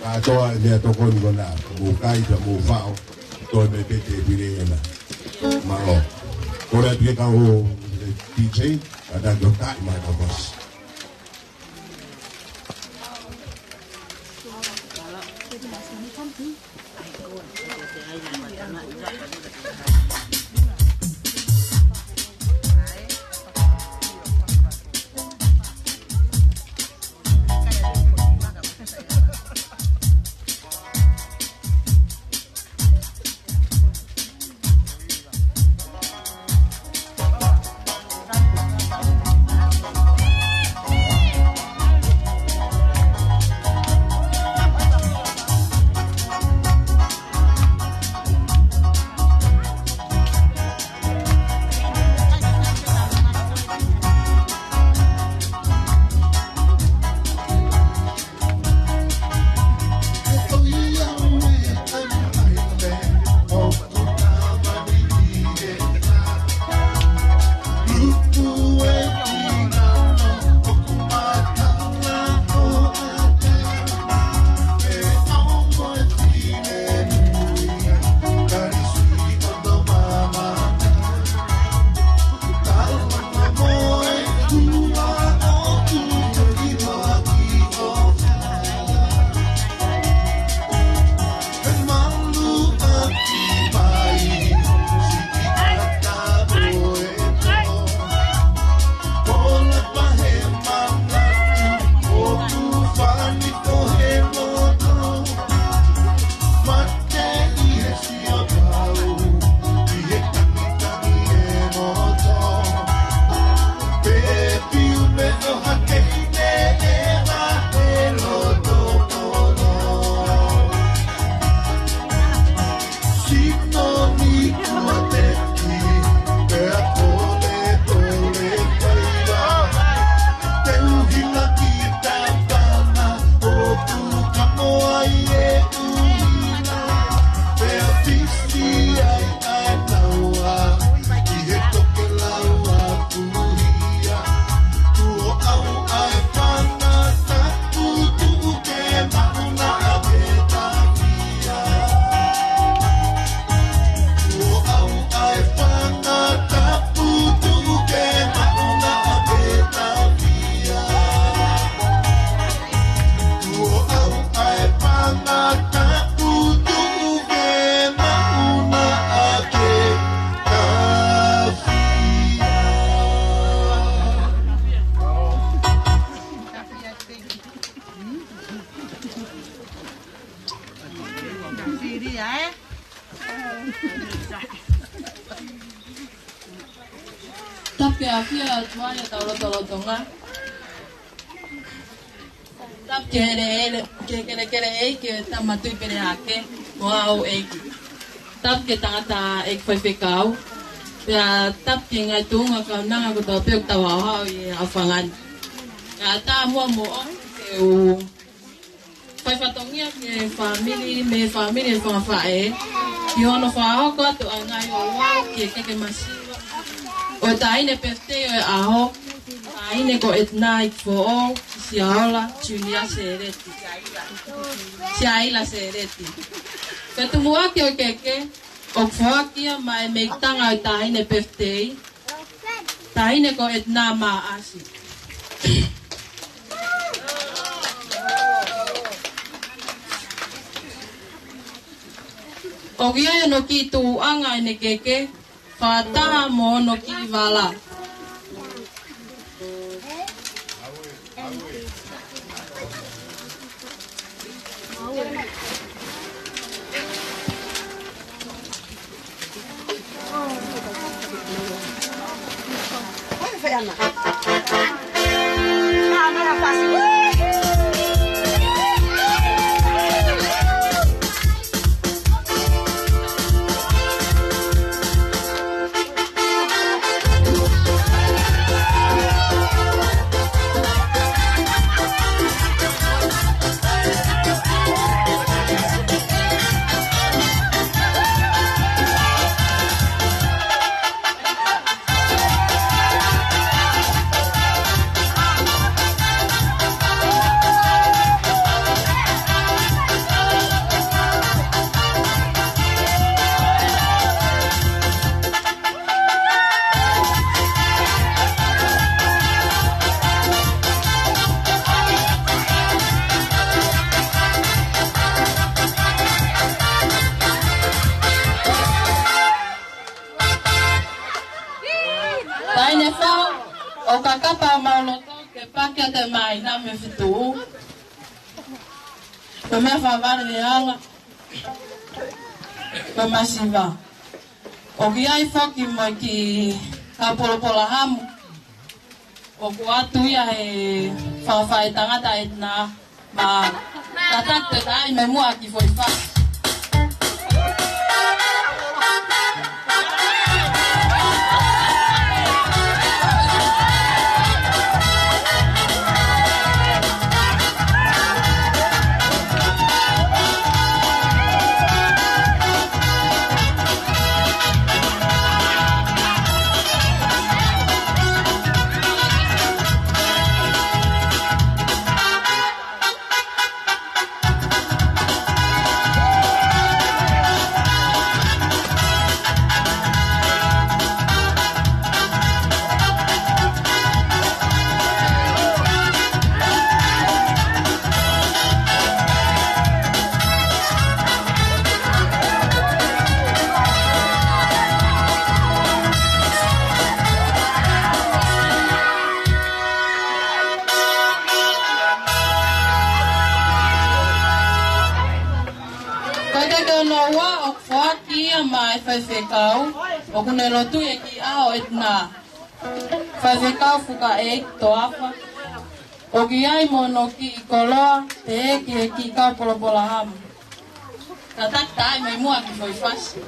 katoa e mea toko ni kona, mō kaita, mō whao, tō me pete e pire ena. Malo. Kore pike kau DJ, ada kio tai mai ka boss. Tapi afia tuanya tolo Tonga. Tap kere ke tamatui pere hake mau eki. Tap ke tangata ek Hikifo'ou. Ya tap ke ngai tunga ka nanga ko to pe ta wa ye afangan. Ya ta mo ke u Hikifo'ou ke family fa fae. Yo no fa ho ko to ngai o wa ke masiva. O taine peste o aho. Taine ko Edna Hikifo'ou. Siaila Seleti. Ketumua ki o keke, o whakia mai me tanga o tahine peftei. Tahine ko Edna ma asi. O kia no ki tuanga ine keke, whataha mo no ki wala. O kakapa mauloto ke pakia te mai na me fitu. Ko me favare de anga. Ko masiva. O ki ai foki mo ki kapolopola hamu. O ku atu ia e whawhai tangata Edna ma tatak te tai me mua ki foi fa. Hikifo'ou, o kunelo tu e ki ao Edna. Hikifo'ou fuka e toafa. O ki ai mono ki koloa te e ki ka polopola hamu. Tatak tai mai mua ki foi fasi.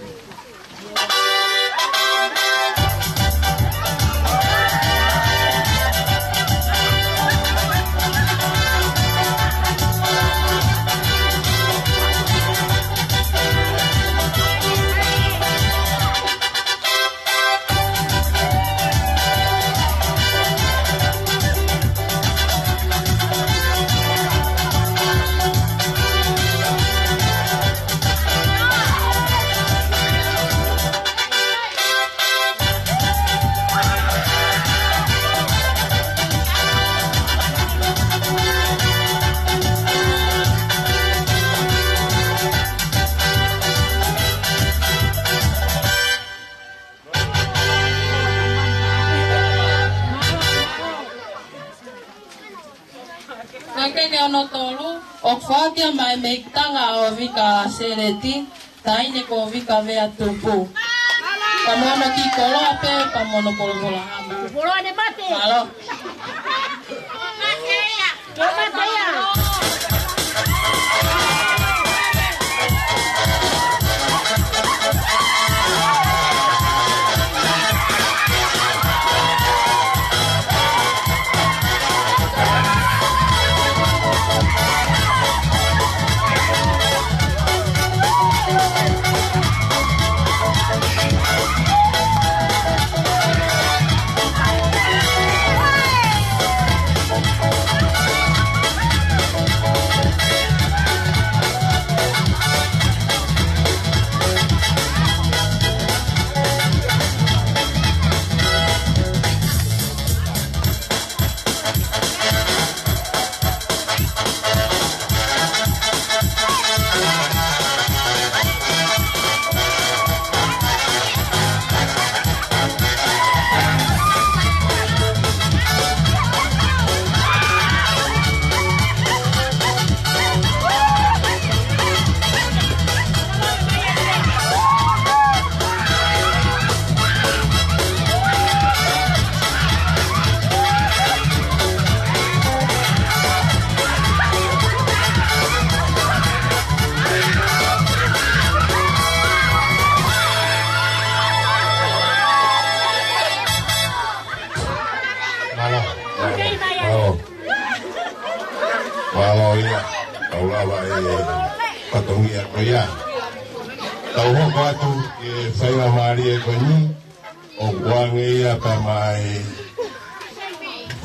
O whakia mai me tanga o vika Seleti, taine ko vika vea tupu. Pamono ki koloa pe, pamono polopola hama. Poloa de mate. Halo.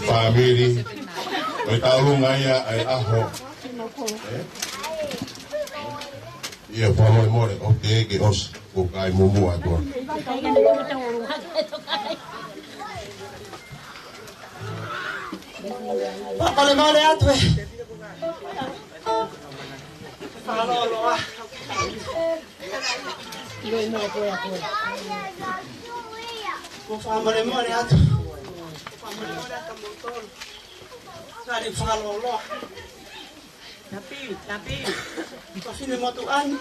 Family, we tahu ngaya ay aho. Iya, family more. Okay, kios bukai mumu ato. Papa le male ato. Falo loa. Io me puoi ato. Ko family more ato. Family more ato montón. Sari falo loa. Tapi. Ko fine motuan.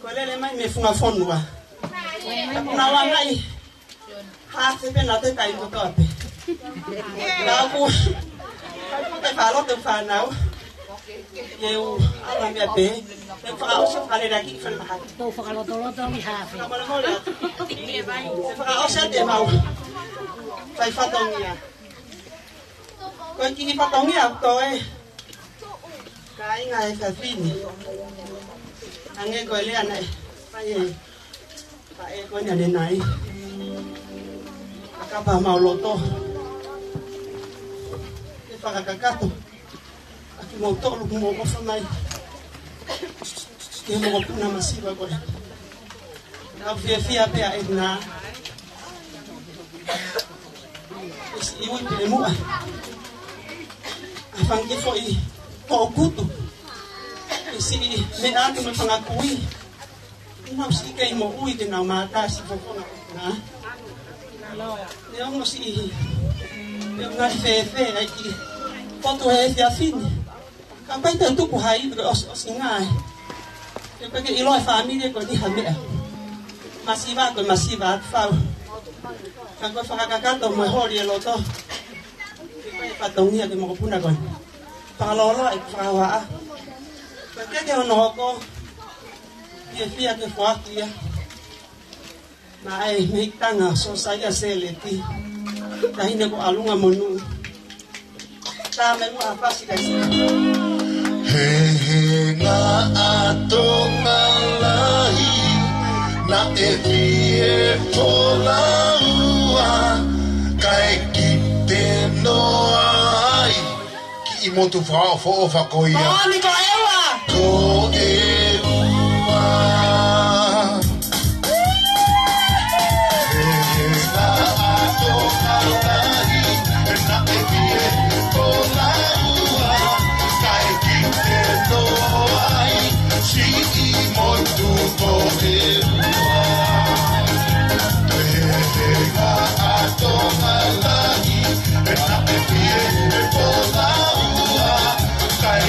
Ko lele mai me funga fonua. Na wa mai. Ha se pena te kai ko tope. Na ku. Te falo te fanau. Eu ala me pe. Te falo se fale daqui fa na. Tô falando todo mi hafe. Family more ato. Te falo se te mau. Fai fatongia. Ko kini fatongia to Kai ngai ka fini. Ange ko le anai. Pai ko nya de nai. Aka ba mau loto. E para kakato. Aki mo to lu mo fa mai. Ke mo ko na masiba ko. Na fia pe a Edna. Isi iwi pe mo. Afang ke foi o kutu. Isi me atu me pangakui. Mau si kai mo ui de na mata si fofona na. Leo mo si. Leo na fe ai ki. Foto e fi afini. Kampai tanto ku hai os ngai. Eu peguei ilo família ko di hamea. Masiva fa. Kako fa kakato mo hori loto. Patongia ke mo puna kon. Palolo e frawa. Porque que ono ko fia ke fuatia. Na ai me tanga so Siaila Seleti. Tahine ko alunga monu. Ta me mo afasi ka si. He nga atonga lahi na e fie folaua kai kite no ai ki motu fa fo fa koia Ni ko ewa. ko ewa he nga atonga lahi na e fie folaua kai kite no ai si motu ko ewa he nga atonga lahi na e fie folaua kai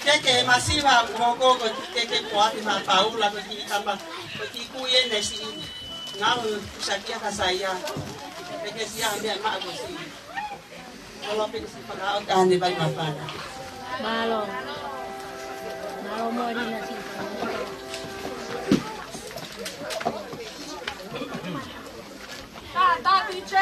Keke masiva moko ko keke kuati ma paula ko ki tamba ko ki kuye nesi ngau sakia kasaya keke sia ande ma ko si kalau pe si pada ande bai mapana Malo mo rin na si DJ.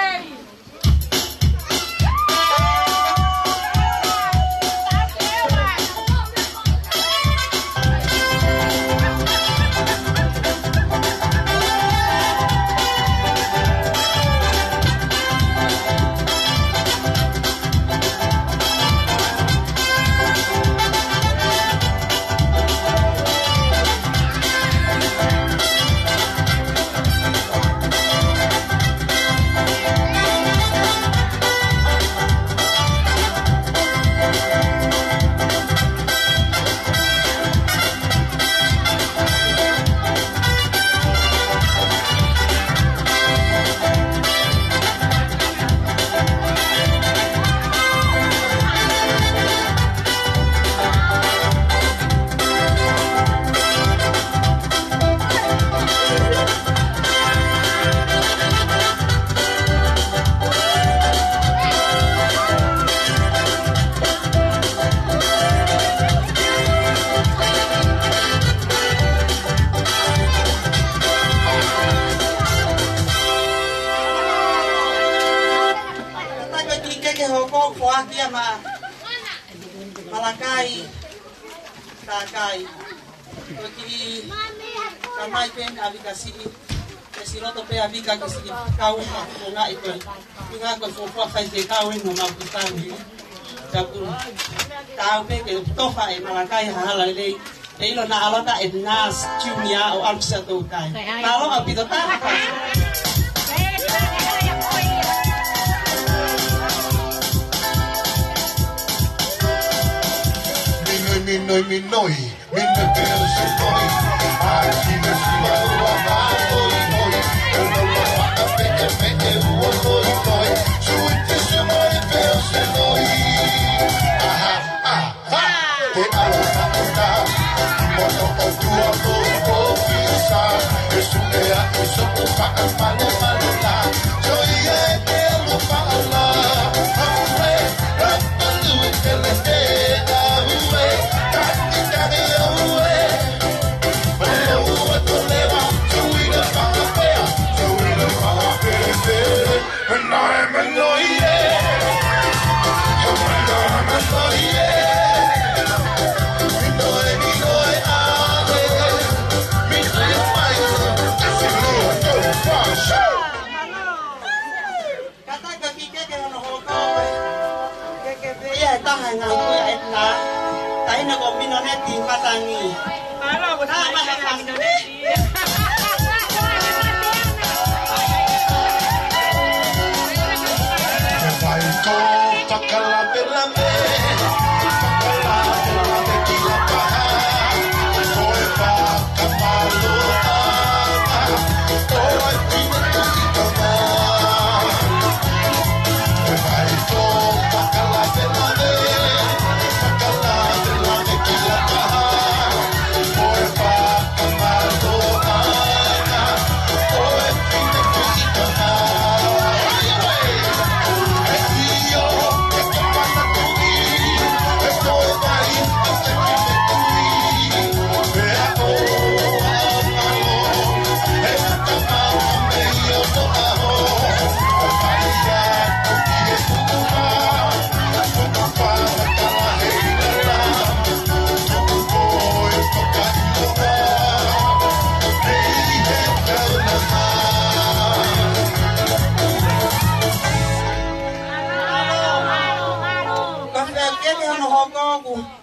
Malakai, takai, porque kamai pen abikasi, kesiroto pe abika kasi kau nga ito, nga ko fofo faz de kau no maputani, kapun kau pe ke tofa e Malakai hala le, ilo na alota Edna Hikifo'ou o alpsa to kai, kalau abito ta. Minoi, minoi quero ser noi. Aqui no Siaila Seleti, eu não vou matar peque, oi. Suíte mai quero ser noi. Te alota, mono o tua confisa. Isso o male la. Joia quero falar.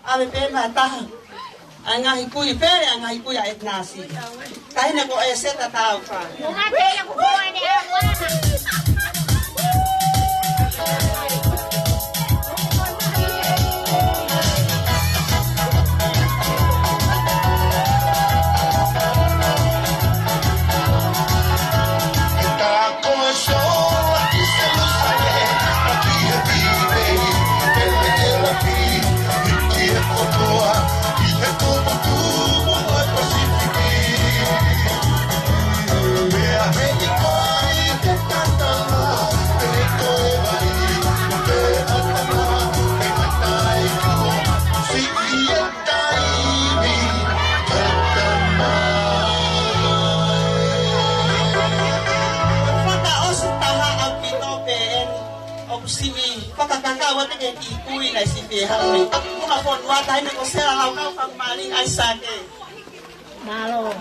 ave pe mata. Anga hikui pere anga hikui a etnasi. Tahine ko e seta tau ka. Bunga te yang kukuha ni awak. Ikui na si Pihang. Kuna pon wata ini ko sela hau kau kang maling ai sake. Malo.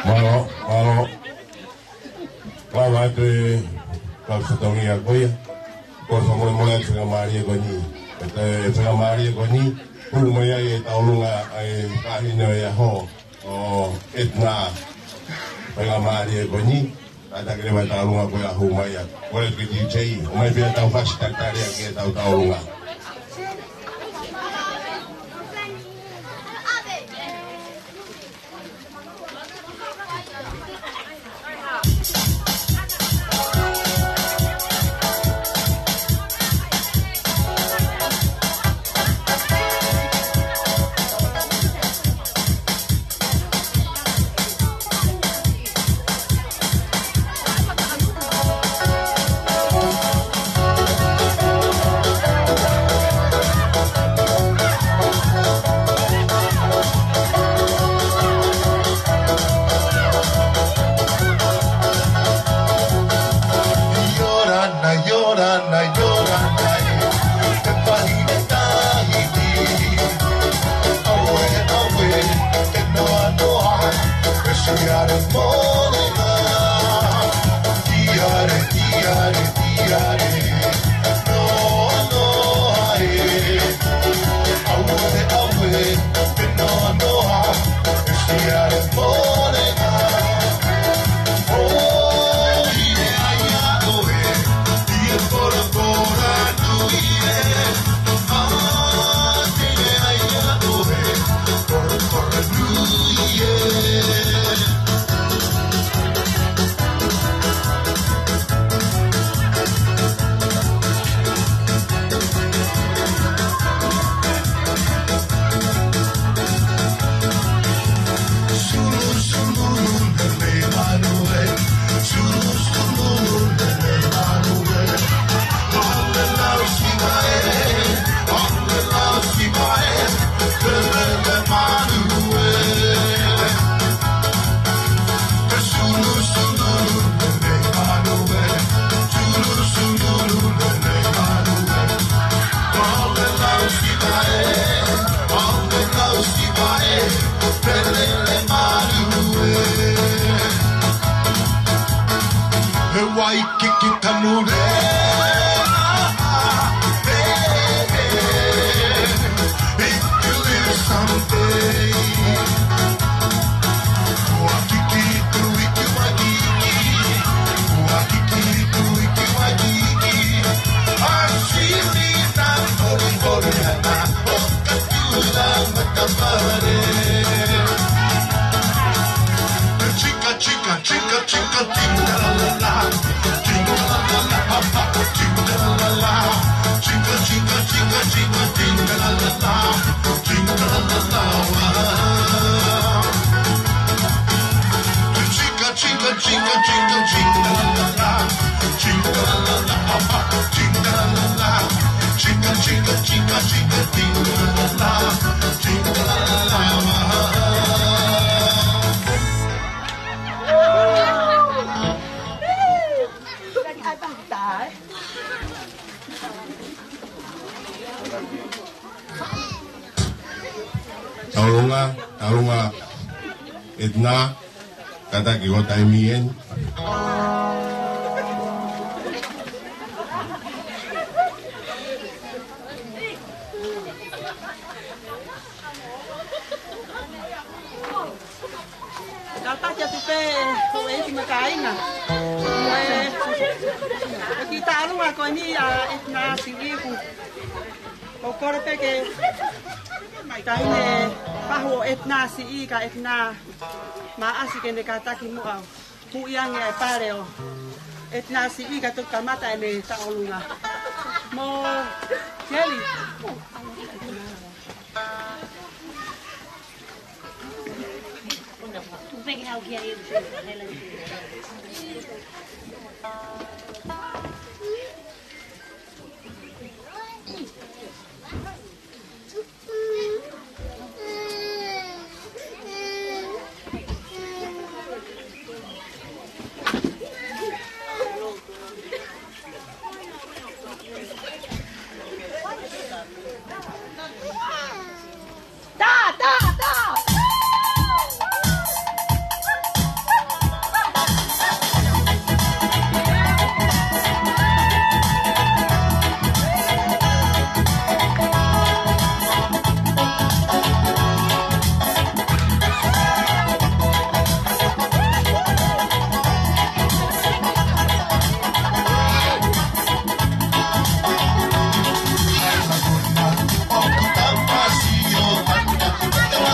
Malo. Lama tu kau setongi aku ya. Kau semula setengah mari aku ni. Setengah mari aku ni. Rumah ya tahu lah. Kahina ya ho. Edna. Setengah mari aku ni. Ada kena tahu aku ya rumah ya. Boleh pergi cai. Umai biar tahu fast tak tarik kita tahu lah. chica, chica, chica, tinga la la la, tinga la la la, tinga la la la, chica, chica, chica, chica, tinga la la la, tinga la la la. Chica, chica, chica, chica, tinga la la la, tinga la la la, tinga la la la, chica, chica, chica, chica, tinga la la la, tinga la la la. Taurunga, Edna, kata kiwa taimien. Kata jatuh pe, kau ini makaina. Kita alu aku ini Edna siriku. Kau kau pe kaine paho Edna si ka Edna maasi kene kata kimu au ku yang e pareo Edna si ka to kamata ene taolunga mo jeli Oh,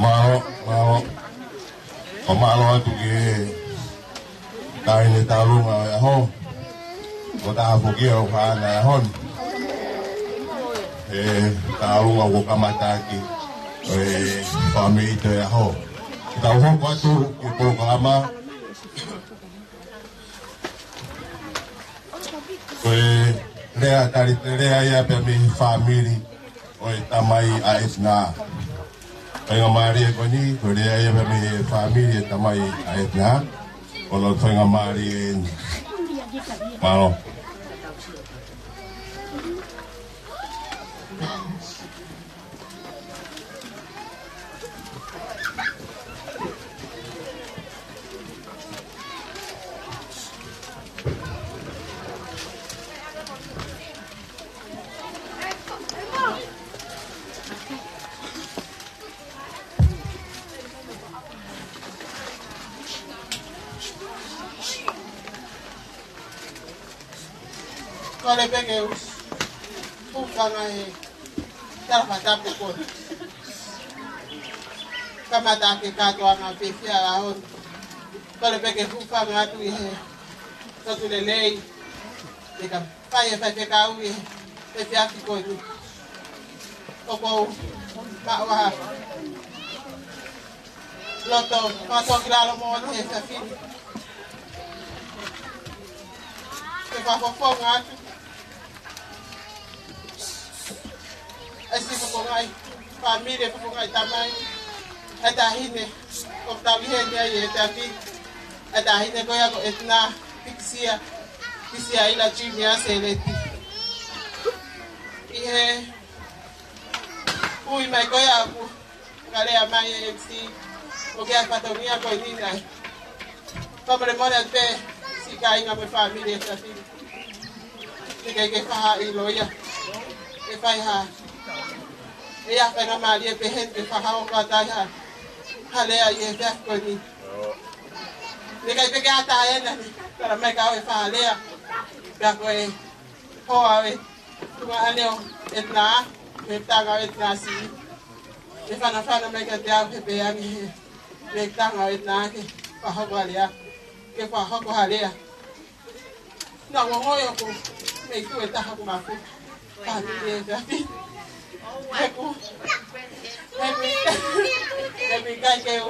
Mau Pamalo tu ke kai ni talung ho. Ko ta fu ke o fa na hon. Talung o kamata ki. Family te ho. Ta ho ko tu ki programa. Lea tari lea ia pe mi family. Oi tamai a Edna. Tengah mari ko ni, ko dia ia pe mi family tamai a Edna. Kalau tengah mari mau. Kole peke ufanga Tongatapu kon. Kamata ke kato anga pefia ahon. Kole peke ufanga tu satu lelei. Deka paye paye kau pefia ki kon. Opo bawa loto pato kilalo mo ni safin. Ke pa fonga Esi kukungai, família kukungai tamai, ada hine, kau tahu hine ya tapi, ada hine kau yang Edna Siaila Seleti. Ihe, ui mai kau yang aku, kali amai MC, oke apa tahu ni aku ini dah. Kau bermodal pe, si kai ngamen família tapi, ni kai faham iloya, faham. Ia kena mali pehen ke fahau kata ya halea ye dah ko ni kai pe kata ya ni para mai ka fa halea ba ko ho ave tu aneo Edna me tanga Edna si e fa na mai ka dia pe ya ni me tanga Edna ke fa ho halea ke fa ho halea na wo yo ko me tu eta ha ko ma fu pa ni ya Aku kai keu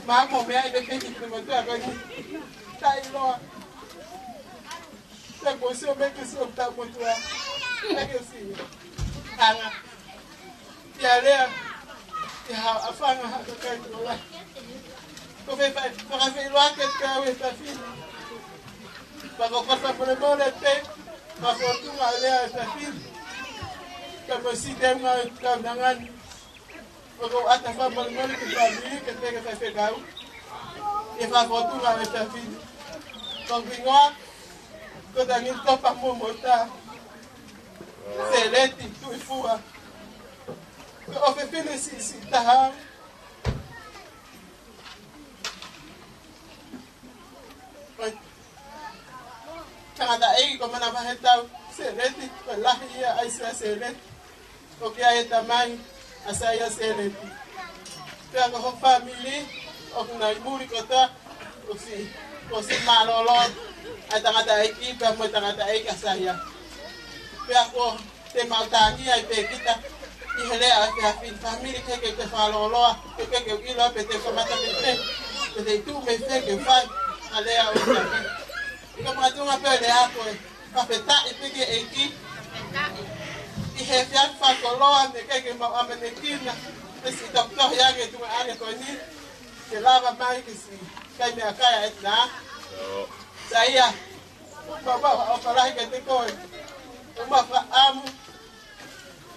ma mo me ai de pe ki mo tu ako ni tai lo ta ko se me ke so ta mo tu a ke si anga ya le ya afanga ha ka kai lo la ko fe pa fe lo ke ka we ta fi pa ko pa por mo le te pa fortuna le a ta fi Kamu si dem ngau nangan, kalau atas apa mana kita beli ketika saya tahu, ia foto ngau tapi, kalau bingung, kau dah ingin top apa mota, Seleti tu ifua, kau ofefile si tahang, jangan tak kau mana bahan tahu Seleti, belah ia Aisyah Seleti. Oke ayat tamai asaya Seleti. Kaya ko family ok na imuri kota osi malolot ay tangata ipa mo tangata asaya. Kaya ko te mautangi ay pe kita ihele ay family ke falolo ke ilo pe te kamata pe tu me fe ke fa ale a osi. Ko matunga pe le ako pa peta ipike eki Ihe fiat fa koloa me ke mau amenekina si doktor yang itu ane ko ni ke lava mai ke si kai me akaya Edna saya baba opala ke te ko uma fa am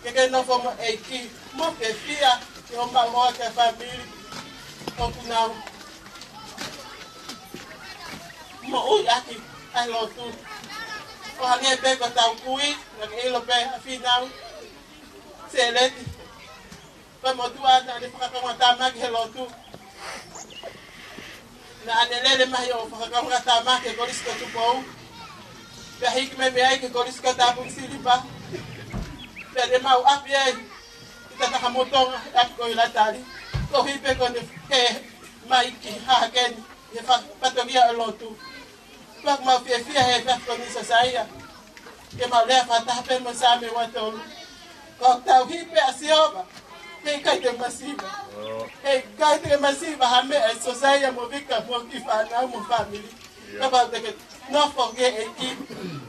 ke no fomo eki mo ke fia ke mo mo ke family ko kunau mo u aki alo tu o hange pe ko tau kui na ilo pe afinau Seleti pa mo tua na le whakakamata ke lotu na anelele mahi o whakakamata ke korisko tupou pe hiki me ai ke korisko tapung silipa pe le mau api ai tatakamotong at ko ilatali. Ko hipe ko ni maiki haken ye patomia lotu. Pak ma fia he pak ko ni sasaya. Ke ma le fatah pe mo same watolu. Ko tau hipe asioba. Hei kai te masiva. Hei kai te masiva hame sasaya mo vika mo kifana mo family. Kapa te no forget eki.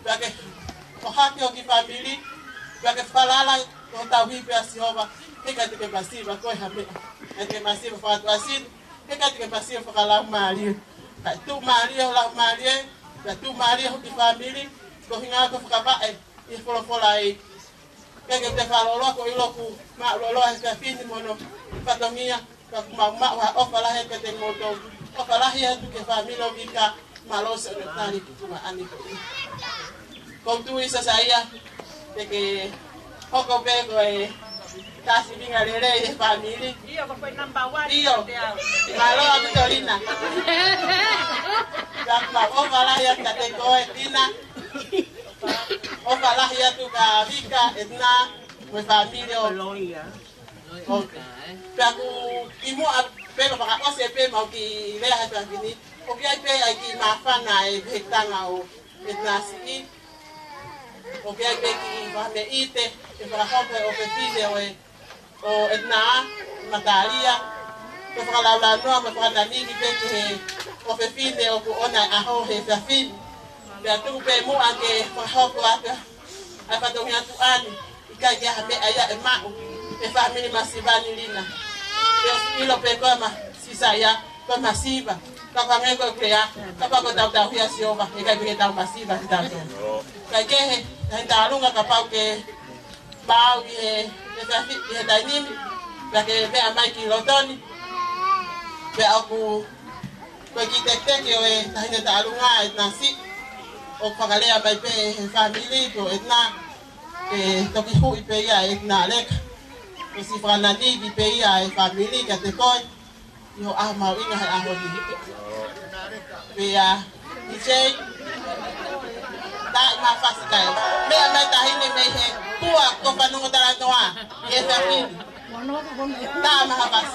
Pak ko haki o ki family. Pak falala ko tau hipe asioba. Hei kai te masiva ko hame. Hei masiva fatu asin. Hei te masiva fakala mali. Kai tu mali la mali. Kai tu mali ho ki family. Ko hinga ko fakaba e fola e. Kai te falolo ko iloku ma lolo e ka fini mono. Fatomia ka mama wa ofala he te moto. Ofala he tu ke family vika malosa de tani kuma ani. Ko tu isa saya que poco pego casi vinga lele family. Io che poi number 1 Io. Malo a Victorina. Sama ovala ya tate ko Edna. Ovala ya tu ka Vika Edna we family o loia. Aku imu pego para o se pe mau ki le ha ta fini. O ki ai pe ai ki mafana e hetanga o Edna si. O que hay que va de ite que para joder o pepine o Edna mataria que para la no me para ni que o pepine o ona aho he fafin ya tu pe mu ake para joder a para tu ani y que ya me aya ma e family masivani lina yo lo pe como si saya como masiva kapa ngeko krea kapa ko tau hia siova e kai ke tau masiva tau kai ke nda lunga kapa ke bau e e danim la ke be amai ki lotoni be aku ko ki te ke o e tahine ta lunga e nasi o pagalea bai pe family to etna to ki hu ipe ya etna lek ko si fana ni di pe ya e family ka te koi yo mau inga ha ho ni Via DJ da ma fasika me ta hini me he tua ko panungo tara toa ye ta fin da ma habas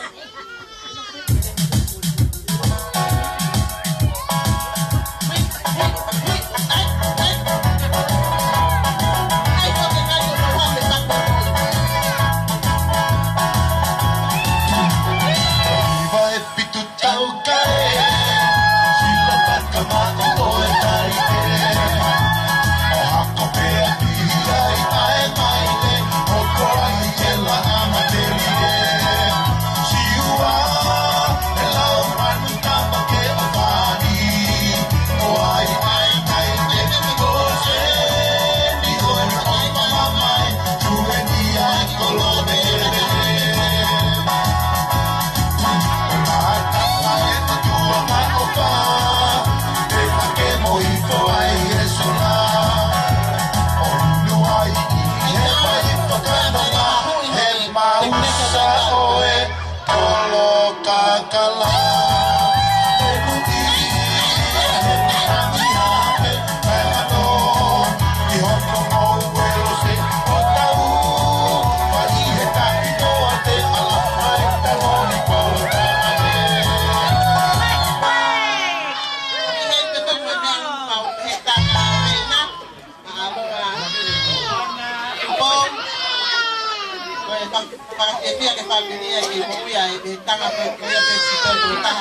familia que moya e tanga ko ya pe sito ko ta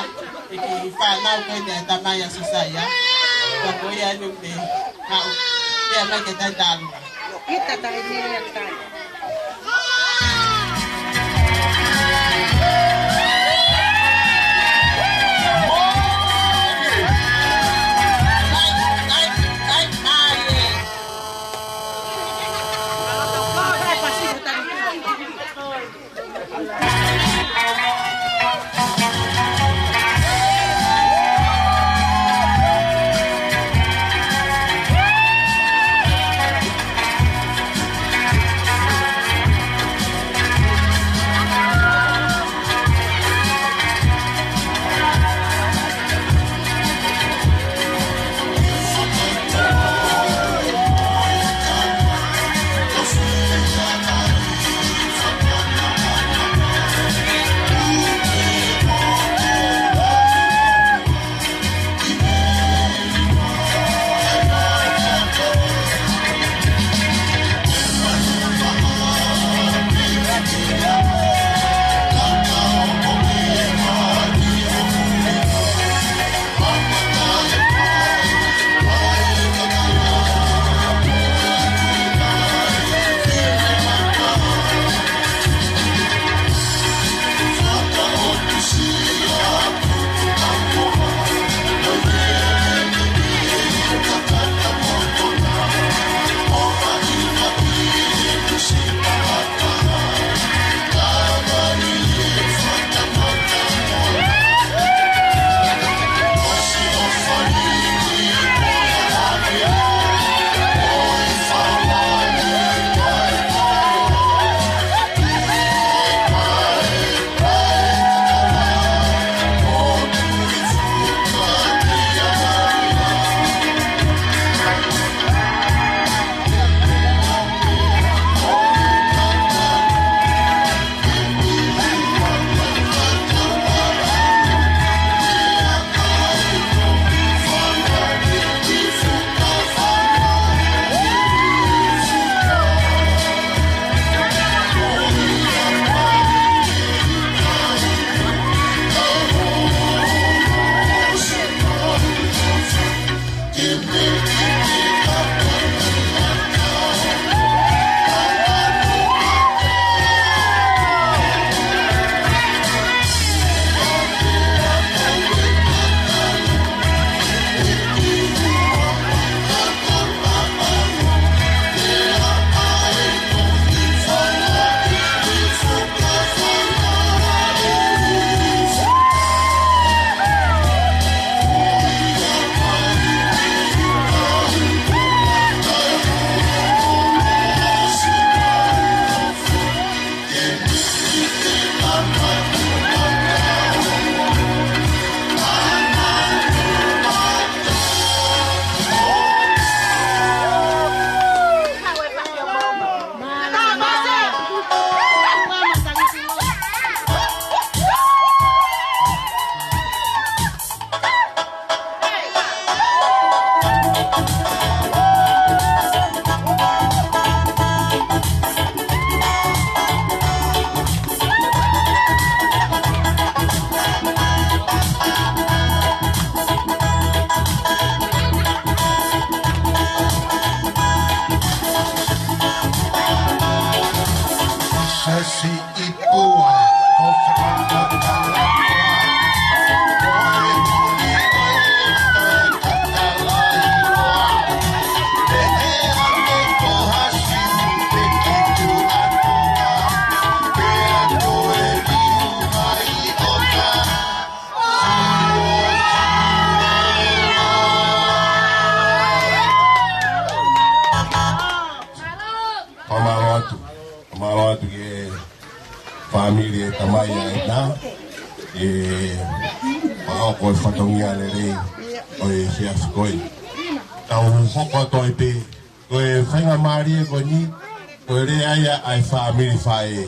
e ki fa na ko de ta maya susaya ko ya no de ha ya ma ke ta dalu kita ta ni ya ta kamai Edna ko whatongia le rei o sias koi tau hoko toi pe ko whainga maari ko ni ko re aia ai family fae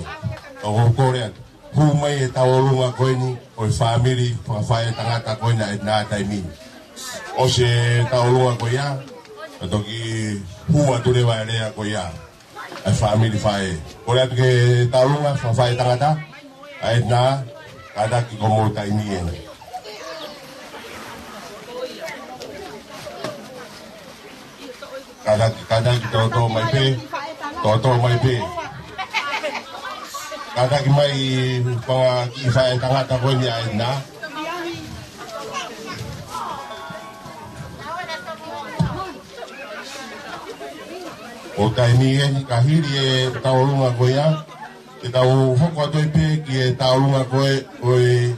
o kore hu mai tau runga ko ni o family fae tangata ko na Edna taimi o se tau runga ko ya toki hua ture wa rea ko ya ai family fae kore ke tau runga fae tangata Edna kada ki ko mo taimi kada ki toto mai pe kada ki mai pa ki fae tangata ko ni Edna o taimi ni kahiri e taurunga ko ya e tau hoko toi pe ki e taurunga ko e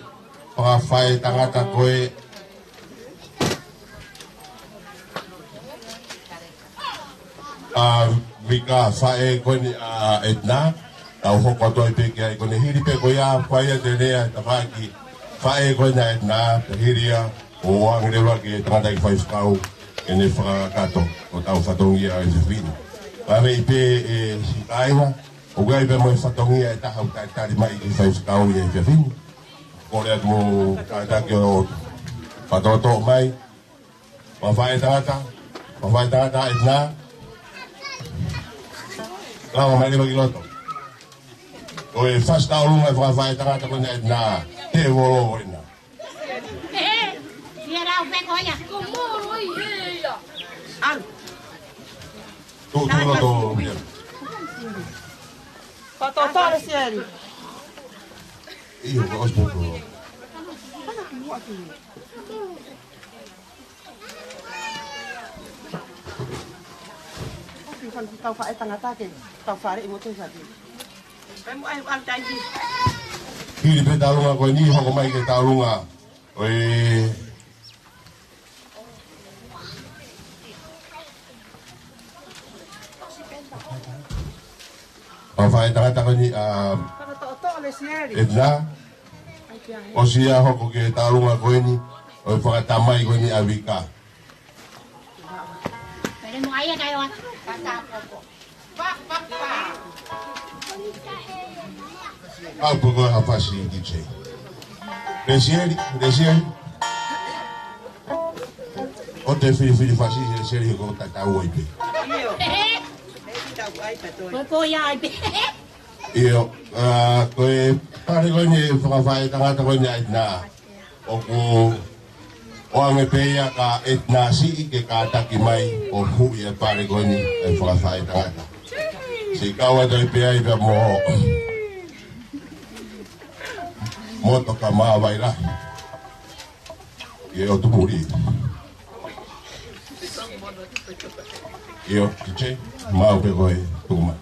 pa fae tangata ko e Vika fae ko ni Edna tau hoko toi pe ki ai ko ni hiri pe ko ya fae te rea tapaki fae ko ni Edna te hiria o angrewa ki tangata ki fae skau ene whakakato o tau whatongia ai te whina. Pame i pe si tainga, o gai pe mo whatongia e tahau tari mai ki whai skau i te whina. Kore atu mo kātaki o whatoto mai, ma whae tangata Edna, Lama mai lewa ki loto. O e whastau runga whae tangata ko ni Edna, te wolo o ina. Ia rau pe koia. Tu loto mia. Patoto le sieri. Io ko ospo ko. Tau fae tangata ke tau fare i motu sati. Pemu ai al taiji. Hiri pe talunga ko ni hoko mai ke talunga. Oi Pawhai tangata ko ni Edna o siya hoko ke talunga ko ni o whakatamai ko ni Avika. Pwede mo kaya kayo. Au poko hapasi DJ. Resieri. O te fili fasi resieri ko tatau ipe. Iyo, koe pare koe ni whakawhai tangata koe ni Edna. O ange peia ka Edna si ke kātaki mai o hui e pare koe ni whakawhai tangata. Si kaua toi pea i pia moho. Moto ka maawai la. Ie o tumuri. Iyo, tiche, mau pe koe tuma.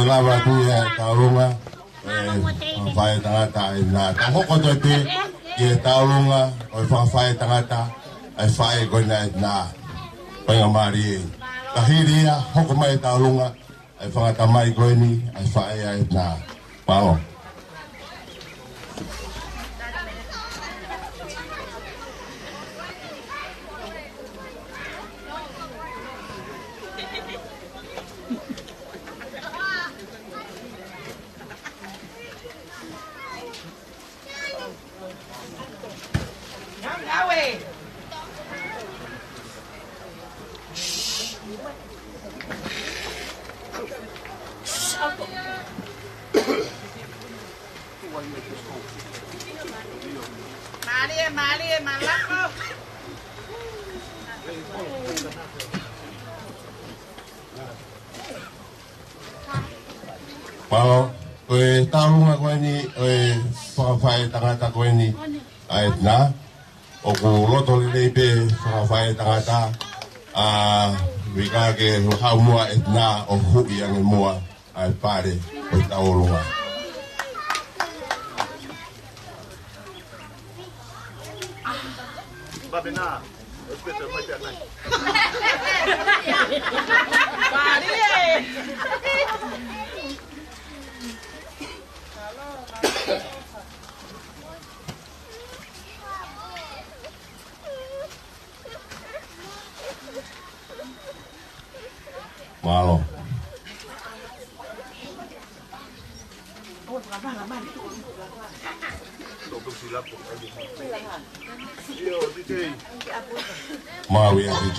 lava tu ya taulunga whai tangata e nā tahoko toi te ki e taulunga o i whawhai tangata ai whai koina e nā painga maari e kahiria hoko mai taulunga ai whangata mai koini ai whai ai nā pao. Pao, koe taurunga koe ni, koe whakawhai tangata koe ni, ai nā, o ku loto lelei pe whakawhai tangata, wika ke hau mua et nā o hui ange mua, ai pare, koe taurunga. Babena, espeta mai pe nai. Malo. Mau ya DJ.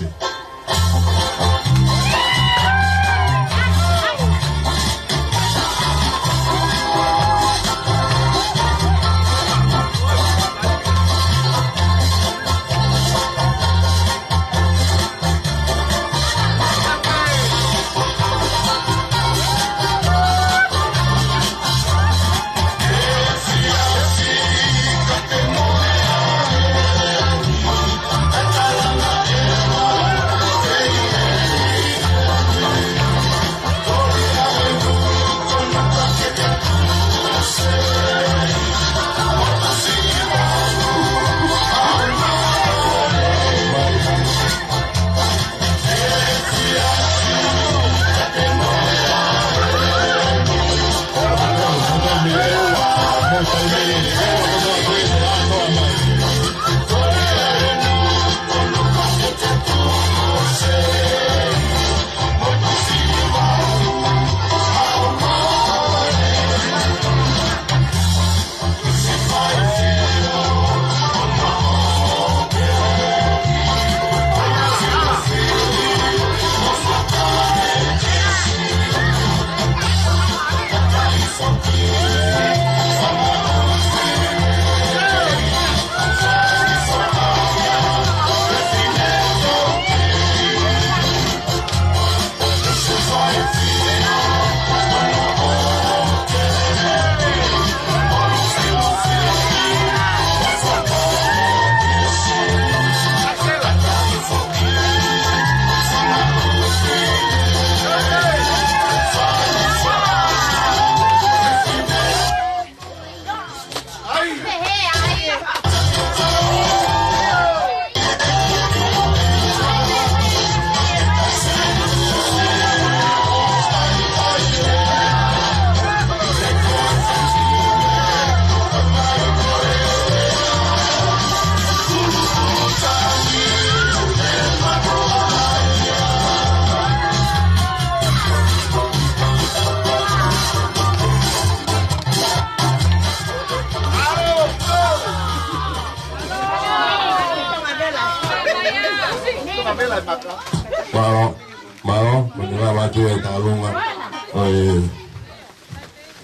Malo, menurut maju yang talunga,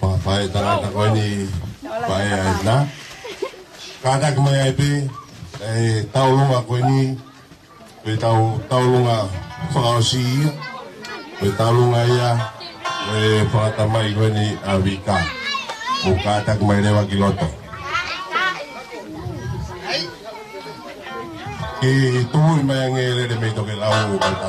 pakai tangan tak ini, pakai Edna. Kada kemana itu, talunga aku ini, talunga Fauzi, talunga ya, pengatamai aku ini Awika, buka tak kemana lagi loto. Itu yang ngele de meto ke lau kata.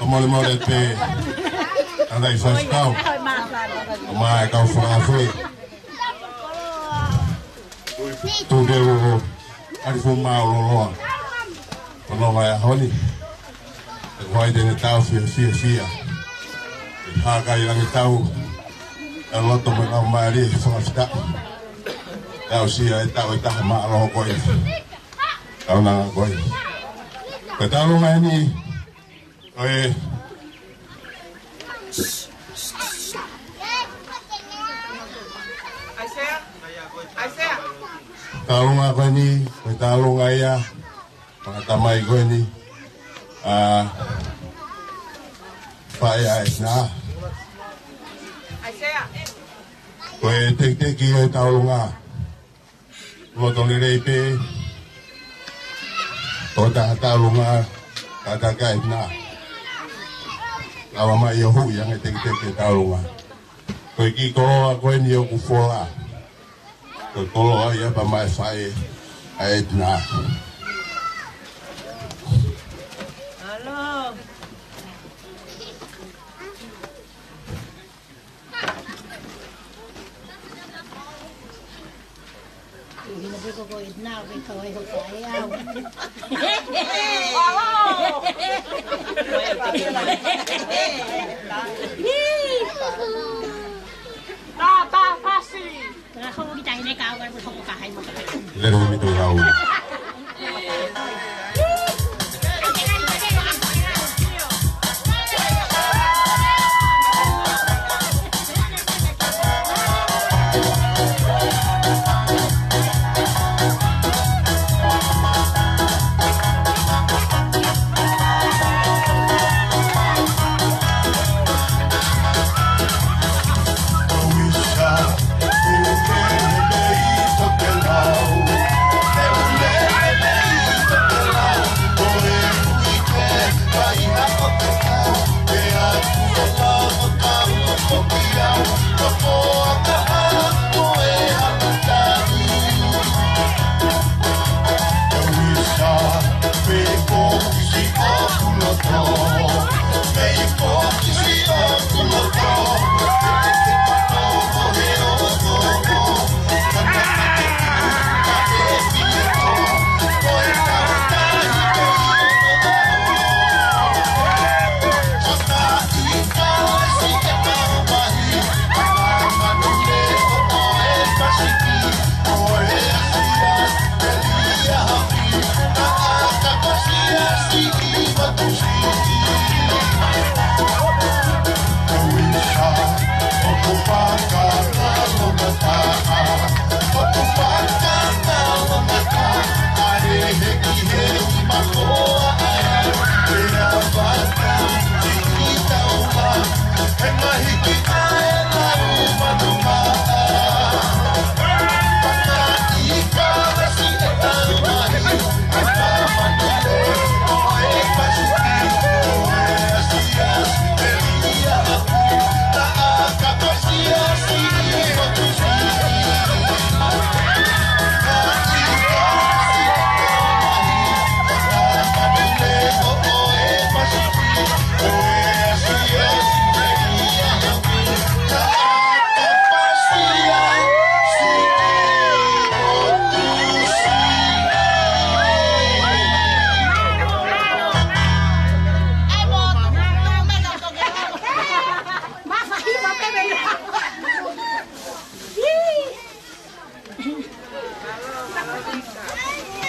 Mole mole pe anda i faz kau mai kau fora foi tu deu ali foi mal lo ono vai honi vai de tau fia ha kai lang tau alo to mo mari fora sta tau sia tau ta ma lo koi tau na koi tau lo ngani oi talunga ko ni talunga ya mga tamay ko ni paya na ko tek ki talunga lo to ni repe to ta talunga kata kai na awa mai yo hu yang tek talunga ko ki ko ni yo ku fola ko ya pa mai fai Edna. Halo. Ini lebih kok Edna, lebih kau yang saya. Tá fácil. Không đi chạy này cao cái không có cả hai một cái. Lên mi tu rau.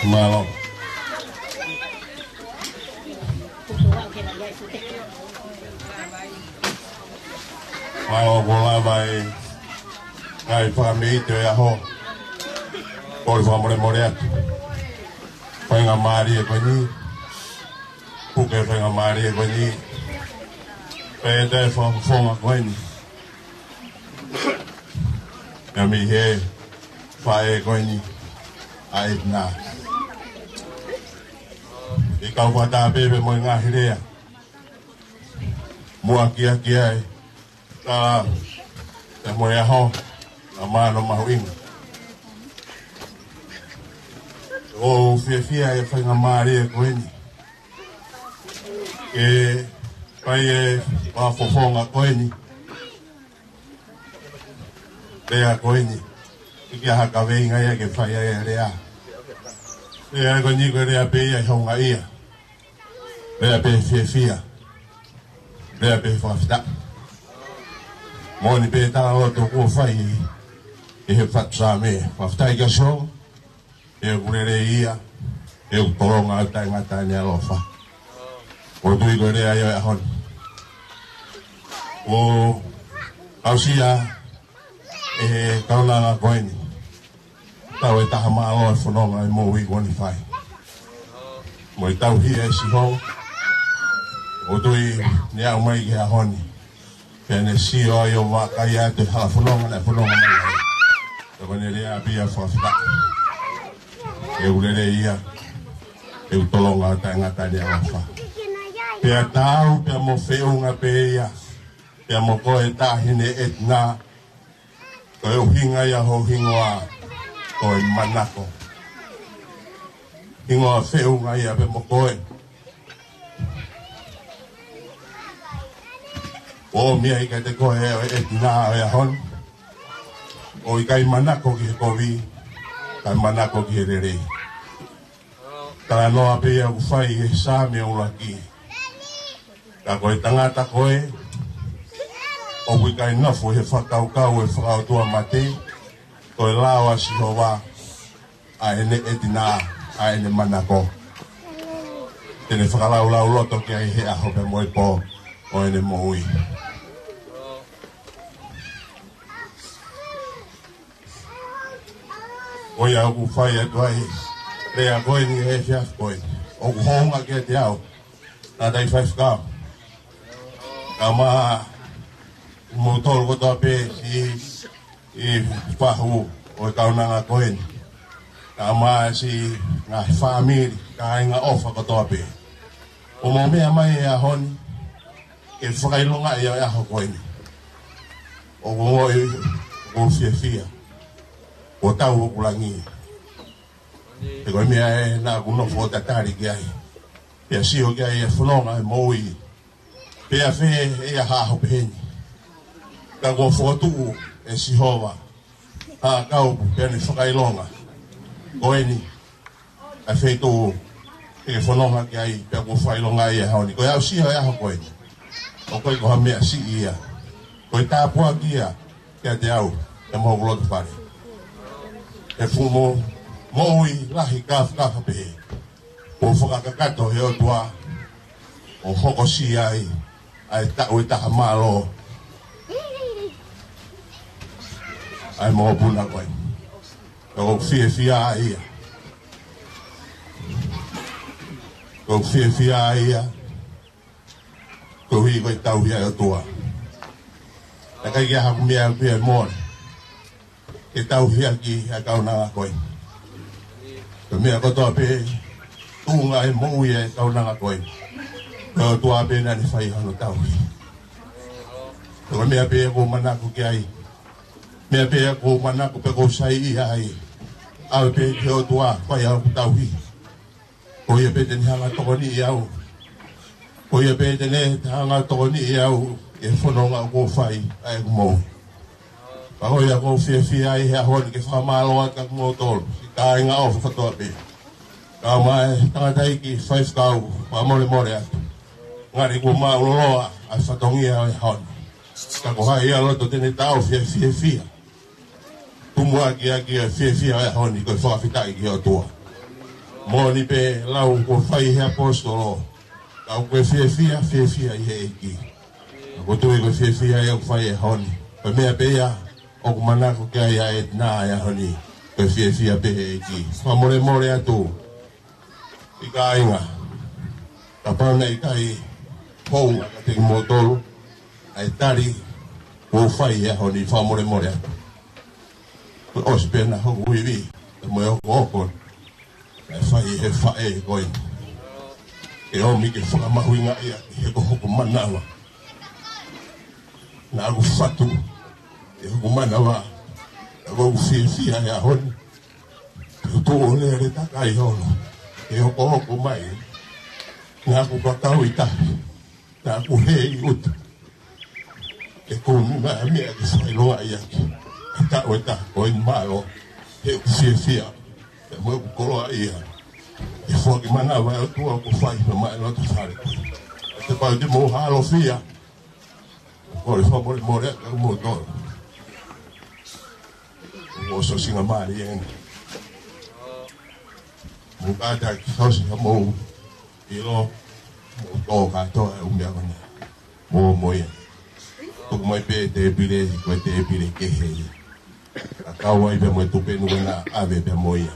Malo. Malo bola vai. Kai família te aho. Por favor, moreat. Penga Maria koni. Puke penga Maria koni. Pede fong koni. Kami he fae koni. Edna. Ikaw pada bebe mo nga hirea. Mua kia ta te mo ya ho amano mahuing. O fia e fanga mare ko ni. E Pai wa fofonga koeni. Lea koeni. Iki haka veinga ia ke whai ia rea. Lea ko niko rea pe ia honga ia. Lea pe fia. Lea pe whafita. Moni pe tanga o tō kua whai e he whatsa me. Whafita i ka shong. E kurere ia. E utoronga au tai ngata ni alofa. O tui ko rea ia hon. O ausia e kaunanga koeni. Tau e taha maa loa whanonga e mō i wani whai. Mo i tau hia e si hong. O tui ni au mai ki a honi. Pea ne si o ai o wakai a te hala whanonga na whanonga mai ai. Te wane rea pia whawhita. E urere ia. E utolonga ta ngata ni a wafa. Pea tau pea mo whiunga pe ia. Pea mo koe tahine Edna. Koe uhinga ia ho hingoa. Koe manako. Hingoa whiunga ia pe mo koe. O mia i kai te koe e tina e ahon. O i kai manako ki he kovi. Kai manako ki he rerei. Tala noa pe ia uwhai e sāme o laki. Ka koe tangata koe. O kui kai nafu he whakaukau e whakautua mate. Koe lawa si hoa. A ene e tina a ene manako. Tene whakalau lau loto ki ai he aho pe moi po. O ene mohui. O ia ku whai atu ai, rea koe ni he fiaf koe. O ku honga kia te au, nā tai whaifkau. Ka maa, mo tolu kotoa pe i whahu o i kaunanga koe ni. Ka maa si ngā whamiri, ka inga ofa kotoa pe. O mo mea mai e ahoni, ke whakailonga i au aho koe ni. O ngoi, o fia. O tau o kulangi. Te koe mea e nā kunofo o tatari ki ai. Pea sio ki ai e whanonga e moui. Pea whe e a haho peheni. Ka kua whakatu e sihova. Ha kaupu pea ni whakailonga. Koe ni. A whe tō e whanonga ki ai. Pea kua whailonga i e haoni. Koe au siho e aho koe ni. O koe koha mea si ia. Koe tāpua ki ia. Kia te au. E mohu lotu whare. E fumo moui lahi kafa pehe. O whakakakato he o tua. O hoko si ai. Ai tau e taha malo. Ai moho puna koe. Ko fia ia. Ko fia ia. Ko hui koe tau hia o tua. E kai kia haku mea pia mōne. E tau hia ki a kaunanga koe. Ko mea kotoa pe tunga e moui e kaunanga koe. Ko tua pe nani whai hano tau hi. Ko mea pe ko manako ki ai. Mea pe ko manako pe ko sai i ai. Au pe ki o tua whai hano tau hi. Ko ia pe teni hanga tokoni i au. Ko ia pe teni hanga tokoni i au. E whanonga o ko whai ai ko moui. Pako ia ko fia i hea honi ke whamaloa ka mo tolu. Si ka inga o whakatoa pe. Ka mai tangatai ki whaifkau wa more atu. Ngari ko maa uloloa ai whatongia o honi. Ka ko hai ia loto tene tau fia. Tumua ki a fia o honi ko whakawhitai ki o tua. Moni pe lau ko whai hea postolo. Ka ko fia i he eki. Ko tui ko fia i o whai e honi. Pa mea pe ia. O kumanako kia ia Edna ia honi. Koe fia pehe eki. Wha more atu. I ka inga. Ka pauna i kai hounga ka teki motolu. Ai tari. O whai ia honi. Wha more atu. Koe ospena hoku iwi. E moe oko. Ai whai e koe. E omi ke whakamahuinga ia. He ko hoku manawa. Nā aku whatu. E humana wa ko fia ya hon to ole re ta kai holo e o ko mai na ku ka tau ita ta ku he ut e ko ma me ke sai lo ai ki ta o ta o in malo he fia e mo ko lo ai e fo ki mana va tu ko fai ma lo ta fare te pa di mo halo fia ko le fo mo re mo do o so singa mari en mo ka ta ki so si mo ilo mo ka to e un dia con mo ye tu mo pe te pire ko te pire ke he ka wa be mo tu pe no na ave be mo ye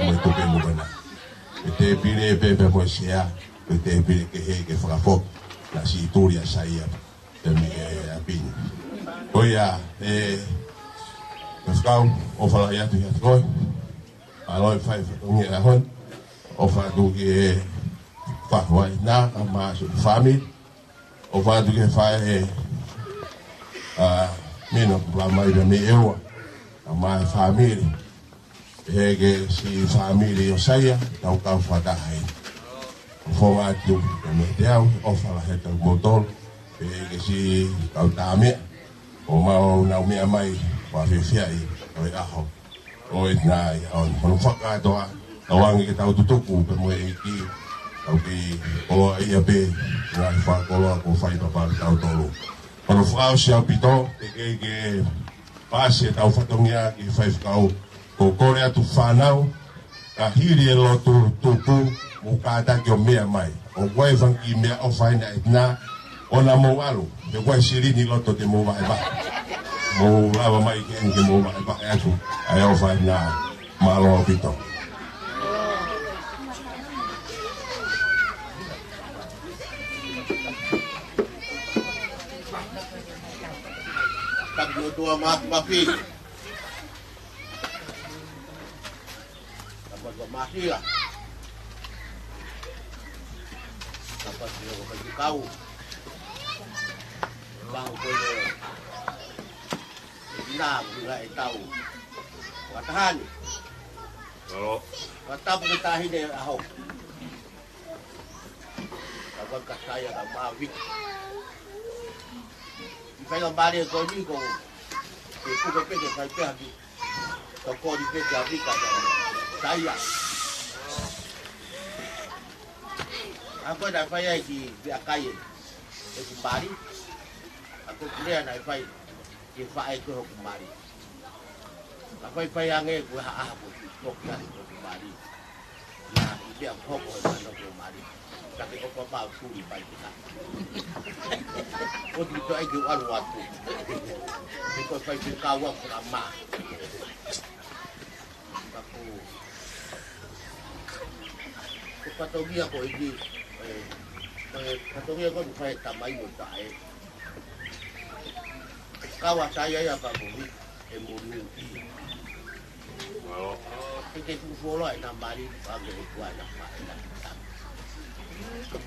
mo tu pe no na te pire pe mo sia te pire ke he ke fra fo la situria saia de mi apin oya Pascal, of la ya tu ya go. Alo fai ngi a hon. Of a du ge fa wa na ma su family. Of a du ge fa mino la mai de mi ewa. Ma family. Ge si family o saia tau ka fa da hai. Fo ma tu me deu of la heta motor. Ge si tau ta me. O ma na me mai wa fia i o aho o Edna on whaka toa tawangi ke tau tutuku pe mo e ki tau ki o ia pe nga whakoloa ko whai papa tau tolu ono whakao si au pito te ke pasi e tau whatongia ki whai whakao ko kore atu whanau ka hiri e lotu tupu mo kāta ki o mea mai o wai whanki mea o whaina Edna ona mo alu te wai sirini loto te mo vai vai mo lava mai ke mo vai vai atu ai o vai na malo pito tak yo tua mafi dapat mati lah dapat yo bagi kau kau boleh na bulan tahu katahan kalau kata kita ini ahok kawan saya tak mawik saya kembali ke ni ko itu ke pergi saya pergi toko di pergi kata saya aku dah payah di biakai kembali aku kuliah nak payah ke fai ko kembali. Apa payange ko ha ko tokan ko kembali. Ya dia ko ko no kembali. Tapi ko pa ku di pai kita. Ko di to ai ju al waktu. Ko pai ku kawa ko ama. Aku ko patogia ko ini patogia ko fai tamai mo tai. Kawa saya ya Pak Bumi, emuri. Kalau kita follow ina mari bagi kuat nak makan.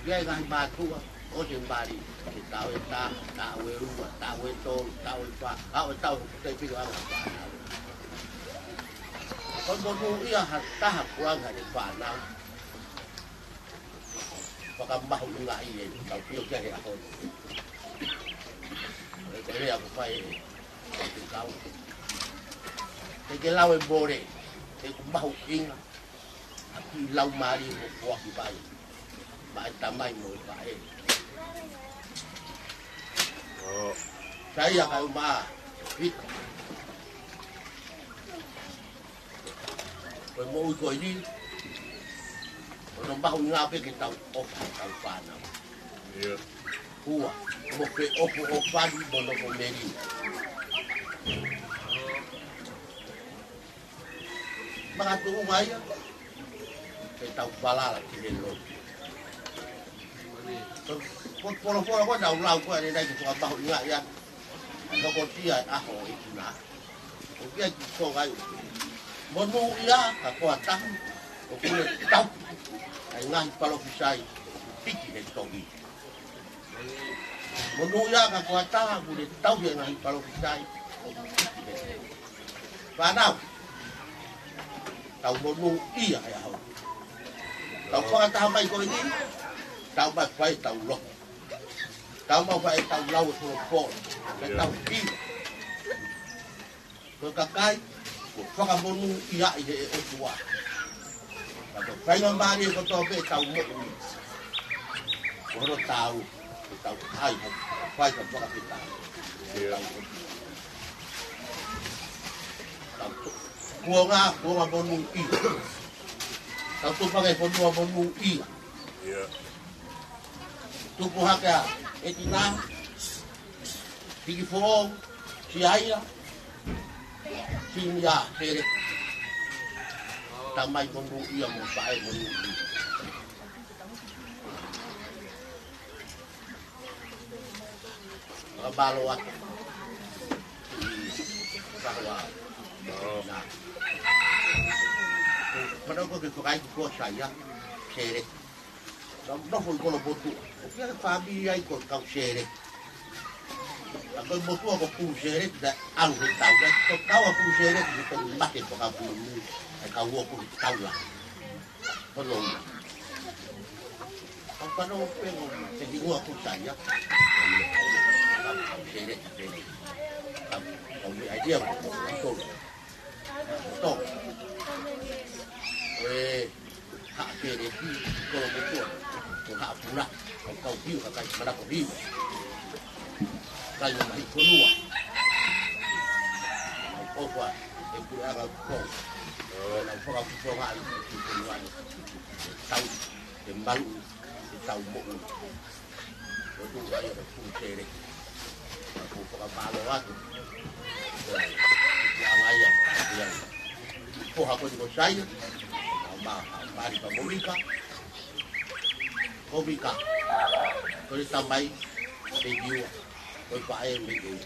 Dia kan batu, oh jembari. Tahu tahu rumah, tahu tol, tahu apa, tahu tapi apa. Kalau bumi ya tahap kurang ada panau. Pakai bahu enggak ini, kalau dia jadi apa? Jadi aku fai kau. Jadi lau bore, aku mahu ingat. Aku lau mari buat bayi, bayi tamai mau bayi. Saya kau mah, hit. Kau mau kau ini, orang mahu ngapain kita kau panau. Hua, moke opo opadi bono komeri. Mga tuumaya, kita balala kilelo. Polo-polo ko daw ko ani dai ko bahu nga ya. Ano ko tiya ako ituna. O kaya ko kayo. Bono iya ako atang. O kule tau. Ay nga palo fisai. Piki de togi. Menuya ka kuata boleh tahu yang nak kalau kita panau tahu menu iya ya tahu kuata mai ko ini tahu baik tahu loh tau mau fa e tau lau e po e tau ki ko kakai ko whakamonu ia i he e tua ko whainga mari ko tō pe tau mo ko horo tau ai whai ka whakapita kuonga monu i tau tupangai ponua monu i tupu haka Edna Hikifo'ou Siaila Seleti tamai monu i mo pae monu i balo at bahwa pada ko ko kai ko saya seret no fo ko botu o que família ai ko ka seret ako botu ko pu seret da ang tau da ko ka pu seret ko mate ko ka pu ai ka wo ko tau la polo Kalau pengen jadi gua aku saya, kalau idea betul, hak Seleti kalau betul, hak pula kau hiu kakak mana kau hiu, kalau masih keluar, kau buat, itu agak kau, kalau kau keluar itu keluar, tahu tembak. Tau mo o ay ko tere ko pa palo ato ang ayan po ako di ko sai mari pa mobika ko ri tambay video ko pa ay video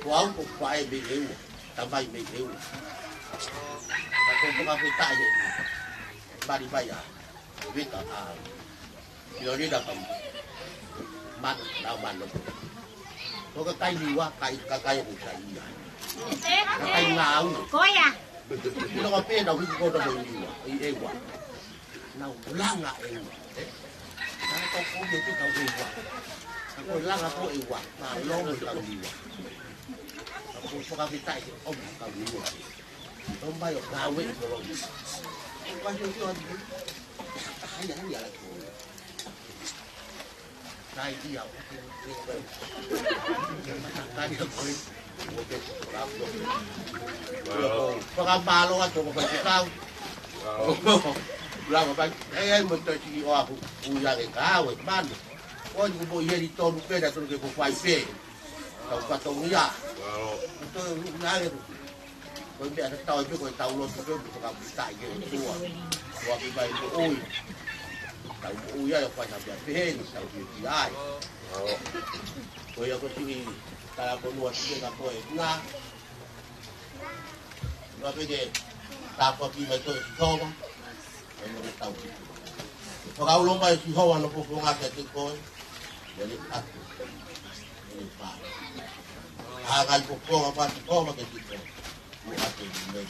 ko ang ko pa ay video tambay video ako pa kita ay mari pa ya vita Yoni dah kamu, mat dah mana? Kau kai liwa, kai usai ya. Kai ngau. Kau ya? Kita kau pernah kau dah liwa, ewa. Nau langa ewa. Kalau kau itu kau ewa. Kau langa kau ewa, nah long kau liwa. Kau suka kita itu om kau liwa. Kau bayar gawe kalau. Kau jadi orang hanya lagi. Sai dia. Tadi aku pagabalo ato ko pagkitaw. Lang ba? Eh mo to si ako uya ke kawe man. O di mo yeri to no peda to ke ko fai pe. Tau patongya. Ito ngare. Ko be ata tao ko tao lo to ko ka pita ke tua. Wa ki bai ko oi. Tau uya ya pa sa pe tau ki ai. Ko ya ko si kaya ko nuwa si ka ko na. Nó bây giờ ta có khi mấy tôi thô không? Mấy người tàu chỉ có gạo lông bay chỉ thô nó cũng ngắt cái cối để đi ăn để phải ngày cũng có mà chỉ có mà cái gì thôi mua ăn thì mình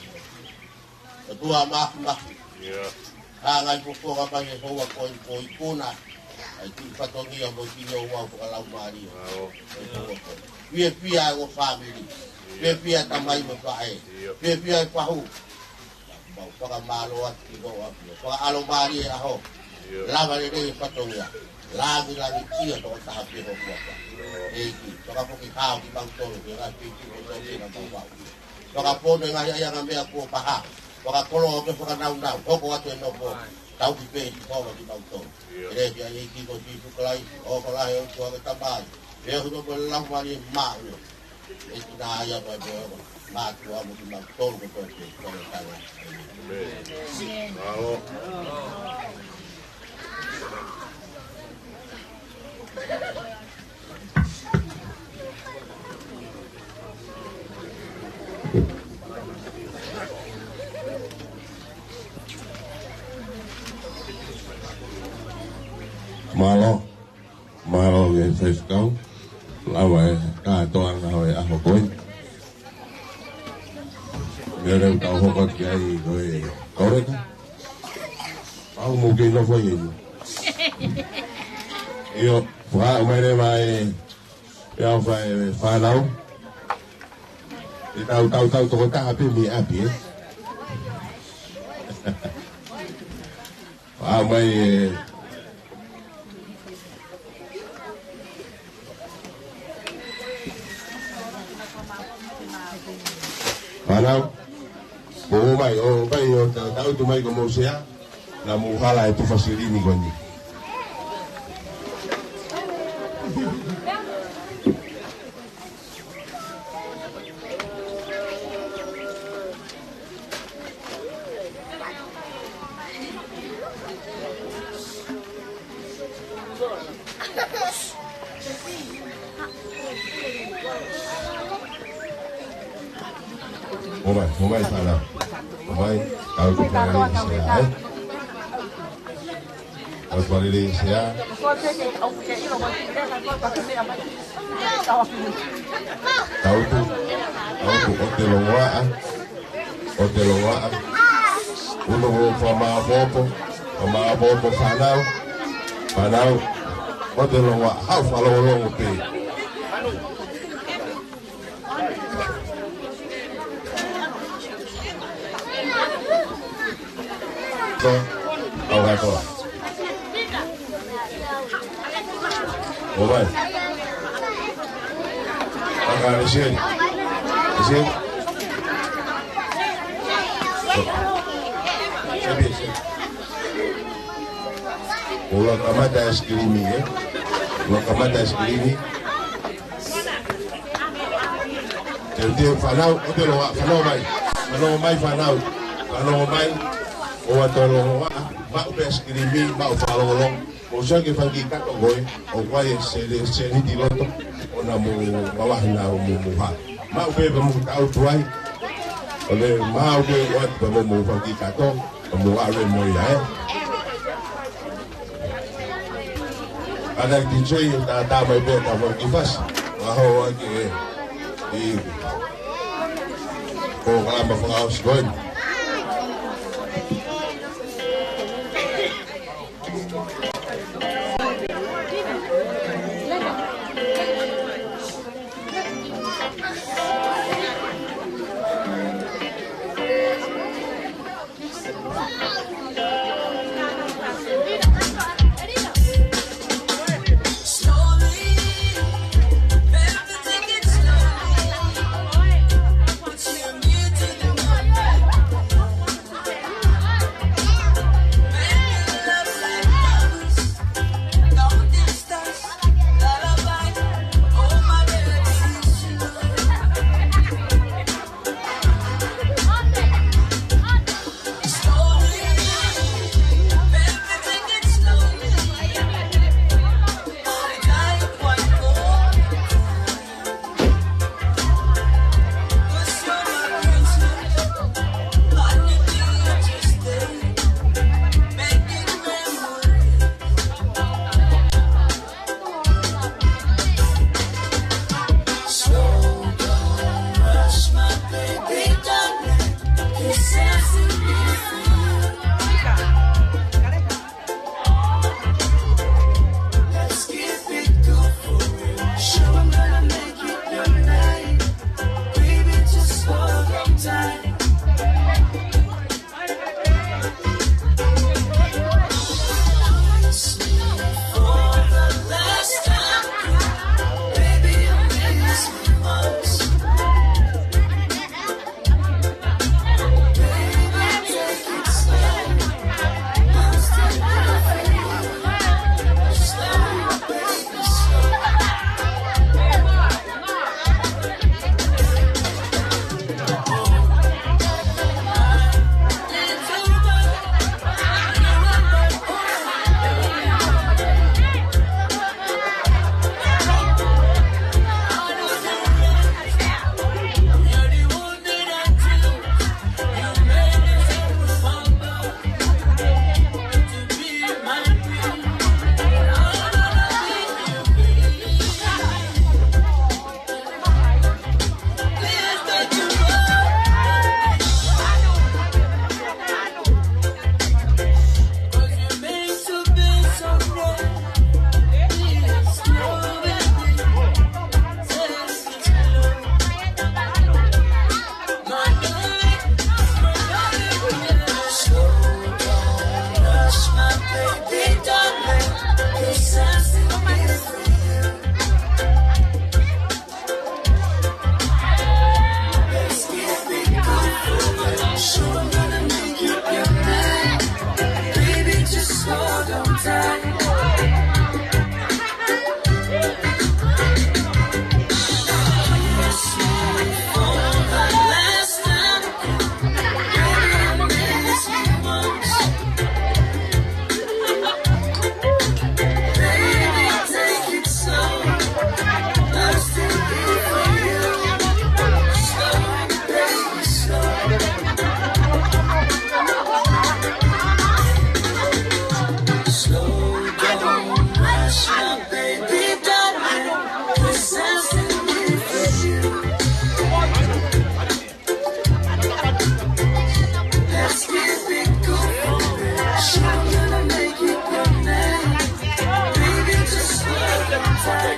rồi tua mà ngày cũng có mà cái thô mà cối này chỉ phát tôi nghĩ là một cái nhiều vào cái lòng mà đi việc việc của family Pia tamai mo pae. Pia pahu. Paka malo at ibo apio. Paka alomari aho. Lava ni patonga. Lagi kia to ta hapi ho kwa. Eki. Paka poki kao ki bang tolo ki ra pi ko to ki na bang. Paka pono ngai aya ngambe aku paha. Paka kolo ke paka nau nau. Hoko atu no po. Tau ki pe ko ki bang tolo. Re pia eki ko si suklai. O ko lai o ko ka tamai. Re ho no lava ni ma. Itu dah ayah pada mak tua mungkin betul betul kalau tahu. Wow. Malo yang saya tahu. Lawa ka toang hawe aho koy mere tao ho kot kai koy kore ka au mo ke no foi Io, fra umere mai io fai fanau. E tau toko taha pe mi api e. Mai fanau. O mai o tau tu mai como sea la muhala e tu fasilini goni. Mumbai sana. Mumbai tahu kembali saya. Kembali saya. Tahu tu hotel Loa. Uno fama bobo fanau. Hotel Loa. How follow along pe. Oh my God. Mobile. Is it? Ulang kamata eskrimi ya. Jadi fanau mai. O atolo ma eskrimi ma falolong. O sa ke fangi kato goy o kwai se di loto ona mo bawah na mo ha. Ma be mo tau tuai. Ole ma be wat be mo fangi kato mo are mo ya. Ada DJ ta mai be ta mo kifas. Ma ho ke i ko kala ma fa aus goy.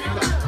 Thank you.